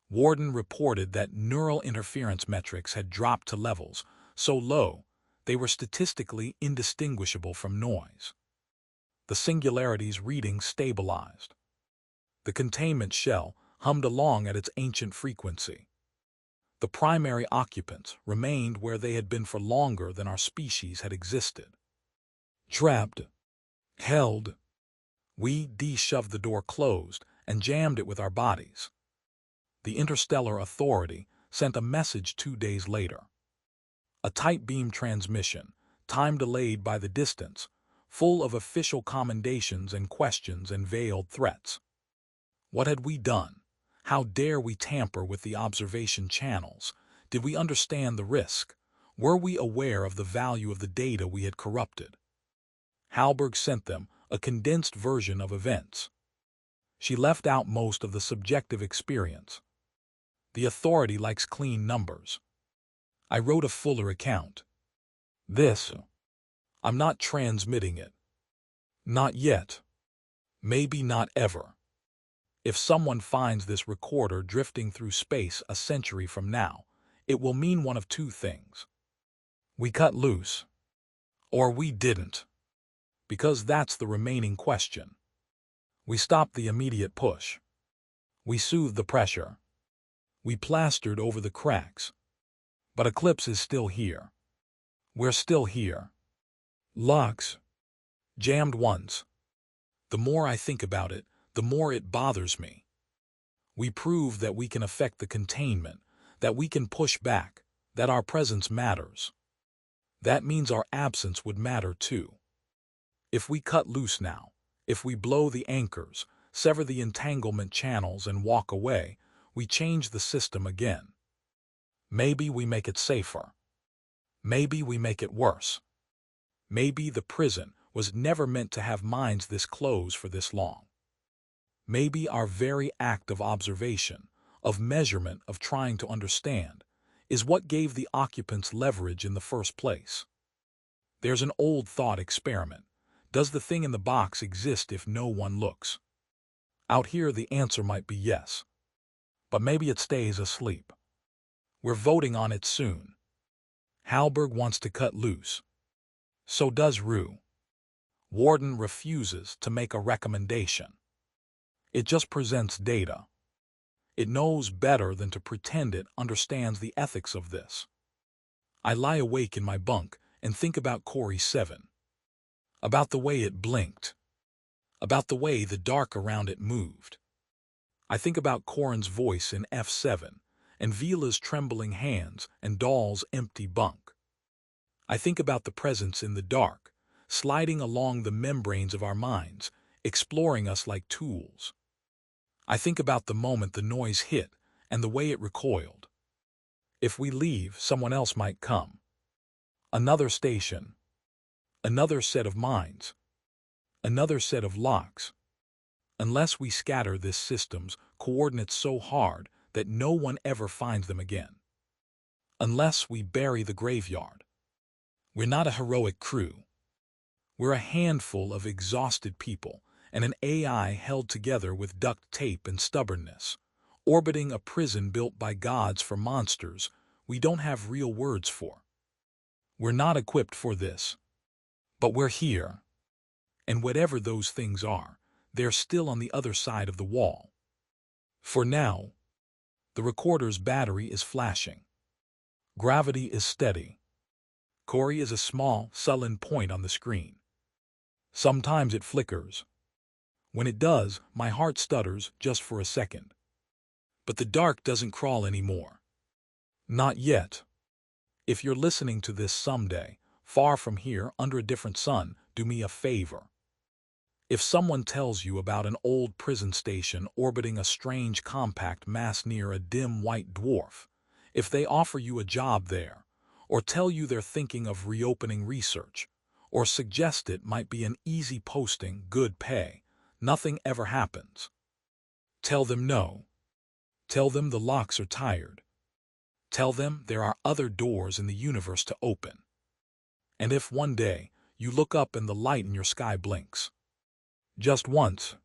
Warden reported that neural interference metrics had dropped to levels so low they were statistically indistinguishable from noise. The singularity's reading stabilized. The containment shell hummed along at its ancient frequency. The primary occupants remained where they had been for longer than our species had existed. Trapped. Held. We de-shoved the door closed and jammed it with our bodies. The Interstellar Authority sent a message 2 days later. A tight beam transmission, time delayed by the distance, full of official commendations and questions and veiled threats. What had we done? How dare we tamper with the observation channels? Did we understand the risk? Were we aware of the value of the data we had corrupted? Halberg sent them a condensed version of events. She left out most of the subjective experience. The Authority likes clean numbers. I wrote a fuller account. I'm not transmitting it. Not yet. Maybe not ever. If someone finds this recorder drifting through space a century from now, it will mean one of 2 things. We cut loose. Or we didn't. Because that's the remaining question. We stopped the immediate push. We soothed the pressure. We plastered over the cracks. But Eclipse is still here. We're still here. Locks. Jammed once. The more I think about it, the more it bothers me. We prove that we can affect the containment, that we can push back, that our presence matters. That means our absence would matter too. If we cut loose now, if we blow the anchors, sever the entanglement channels and walk away, we change the system again. Maybe we make it safer. Maybe we make it worse. Maybe the prison was never meant to have minds this close for this long. Maybe our very act of observation, of measurement, of trying to understand, is what gave the occupants leverage in the first place. There's an old thought experiment. Does the thing in the box exist if no one looks? Out here the answer might be yes. But maybe it stays asleep. We're voting on it soon. Halberg wants to cut loose. So does Rue. Warden refuses to make a recommendation. It just presents data. It knows better than to pretend it understands the ethics of this. I lie awake in my bunk and think about Corey 7. About the way it blinked. About the way the dark around it moved. I think about Corin's voice in F7 and Vila's trembling hands and Dahl's empty bunk. I think about the presence in the dark, sliding along the membranes of our minds, exploring us like tools. I think about the moment the noise hit and the way it recoiled. If we leave, someone else might come. Another station. Another set of minds. Another set of locks. Unless we scatter this system's coordinates so hard that no one ever finds them again. Unless we bury the graveyard. We're not a heroic crew. We're a handful of exhausted people and an AI held together with duct tape and stubbornness, orbiting a prison built by gods for monsters we don't have real words for. We're not equipped for this. But we're here. And whatever those things are, they're still on the other side of the wall. For now, the recorder's battery is flashing. Gravity is steady. Corey is a small, sullen point on the screen. Sometimes it flickers. When it does, my heart stutters just for a second. But the dark doesn't crawl anymore. Not yet. If you're listening to this someday, far from here, under a different sun, do me a favor. If someone tells you about an old prison station orbiting a strange compact mass near a dim white dwarf, if they offer you a job there, or tell you they're thinking of reopening research, or suggest it might be an easy posting, good pay, nothing ever happens. Tell them no. Tell them the locks are tired. Tell them there are other doors in the universe to open. And if one day you look up and the light in your sky blinks, just once,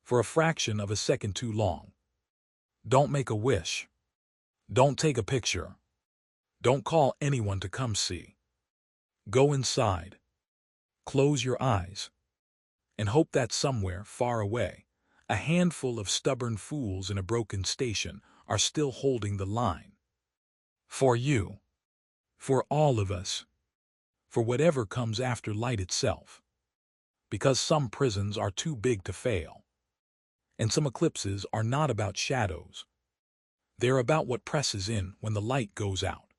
for a fraction of a second too long, don't make a wish. Don't take a picture. Don't call anyone to come see. Go inside. Close your eyes. And hope that somewhere far away, a handful of stubborn fools in a broken station are still holding the line. For you. For all of us. For whatever comes after light itself. Because some prisons are too big to fail. And some eclipses are not about shadows. They're about what presses in when the light goes out.